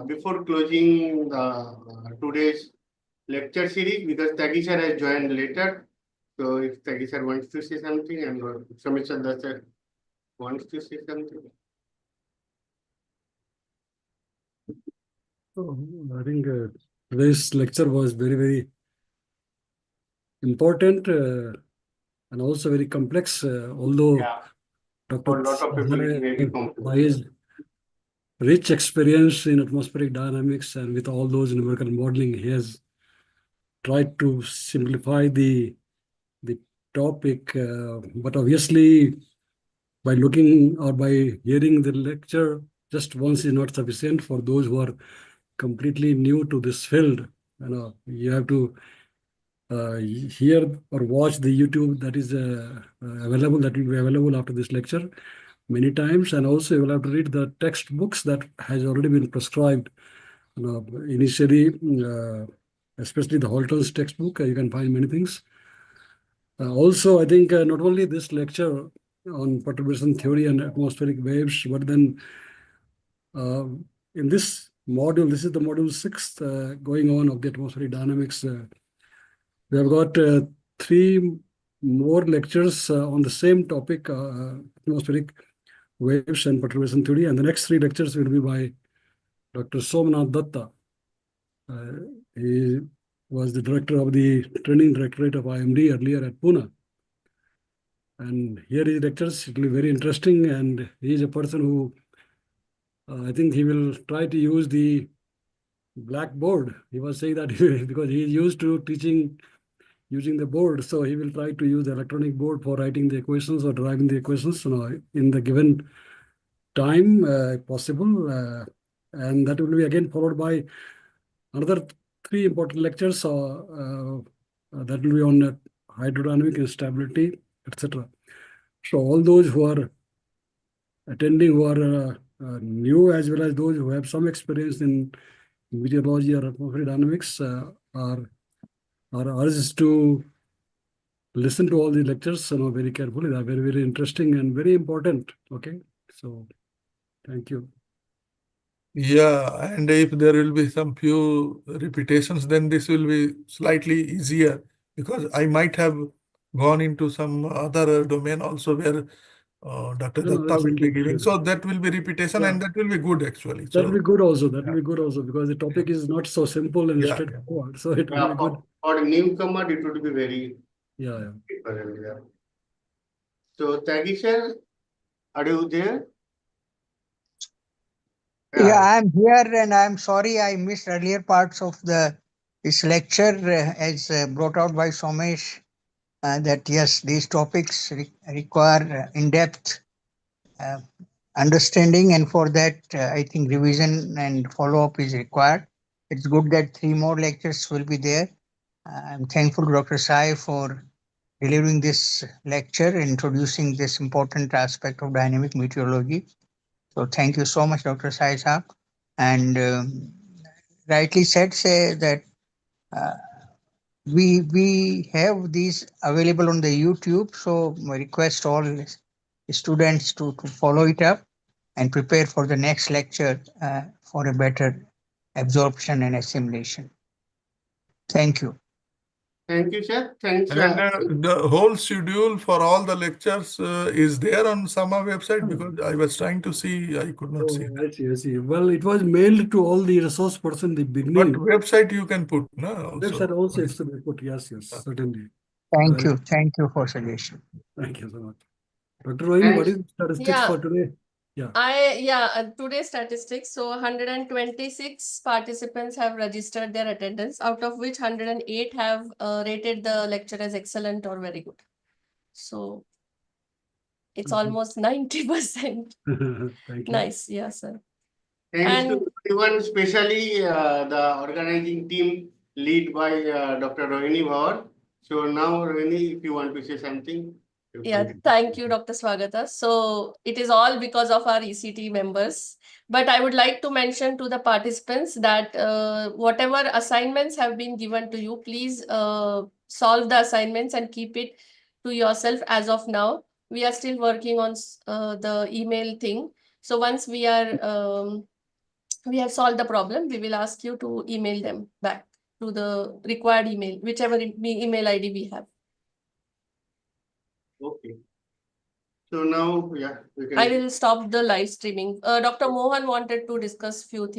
before closing the today's lecture series, because Tagi sir has joined later, so if Tagi sir wants to say something and Samit sir wants to say something. So, I think today's lecture was very, very important and also very complex, although For a lot of people, it may be Dr. complex. by his rich experience in atmospheric dynamics and with all those numerical modeling, he has tried to simplify the topic, but obviously by looking or by hearing the lecture just once is not sufficient for those who are completely new to this field. You have to hear or watch the YouTube that is available, that will be available after this lecture many times, and also you will have to read the textbooks that has already been prescribed. Initially, especially the Halton's textbook, you can find many things. Also, I think not only this lecture on perturbation theory and atmospheric waves, but then in this module, this is the module 6 going on of the atmospheric dynamics. We have got 3 more lectures on the same topic, atmospheric waves and perturbation theory, and the next 3 lectures will be by Dr. Somnath Datta. He was the director of the training directorate of IMD earlier at Pune. And here his lectures, it will be very interesting, and he is a person who I think he will try to use the blackboard. He was saying that because he is used to teaching using the board, so he will try to use the electronic board for writing the equations or deriving the equations in the given time possible. And that will be again followed by another 3 important lectures that will be on hydrodynamic instability, etc. So all those who are attending, who are new, as well as those who have some experience in meteorology or atmospheric dynamics, are urged to listen to all the lectures very carefully. They are very, very interesting and very important. Okay, so thank you. Yeah, and if there will be some few repetitions, then this will be slightly easier, because I might have gone into some other domain also where Dr. No, Datta will be absolutely, giving. sure. So that will be repetition, Yeah. and that will be good actually. That will So be good also. That will yeah. be good also because the topic is not so simple and Yeah, straightforward. So it will be good. For a newcomer, it would be very Yeah. different. Yeah. So, Tyagi sir, are you there? Yeah, I'm here and I'm sorry I missed earlier parts of this lecture as brought out by Somesh that yes, these topics require in-depth understanding, and for that I think revision and follow-up is required. It's good that 3 more lectures will be there. I'm thankful to Dr. Sahai for delivering this lecture, introducing this important aspect of dynamic meteorology. So thank you so much, Dr. Sahai Saab. And rightly said, say that we have these available on the YouTube. So I request all students to follow it up and prepare for the next lecture for a better absorption and assimilation. Thank you. Thank you, sir. Thanks. and the whole schedule for all the lectures is there on SAMA website, because I was trying to see, I could not see. I see. Well, it was mailed to all the resource person in the But beginning. website you can put, no? Also. Website also is to be put. Yes, certainly. Thank you. Thank you for suggestion. Thank you so much. Dr. Rohini, what is the statistics for today? Today's statistics. So 126 participants have registered their attendance, out of which 108 have rated the lecture as excellent or very good. So it's almost 90%. Thank you. Nice, yeah, sir. Thanks to everyone, especially the organizing team led by Dr. Rohini Bhaur. So now, Rohini, if you want to say something. Yeah, thank you, Dr. Swagata. So it is all because of our ECT members. But I would like to mention to the participants that whatever assignments have been given to you, please solve the assignments and keep it to yourself as of now. We are still working on the email thing. So once we have solved the problem, we will ask you to email them back to the required email, whichever email ID we have. Okay. So now, yeah, we can. I will stop the live streaming. Dr. Mohan wanted to discuss few things.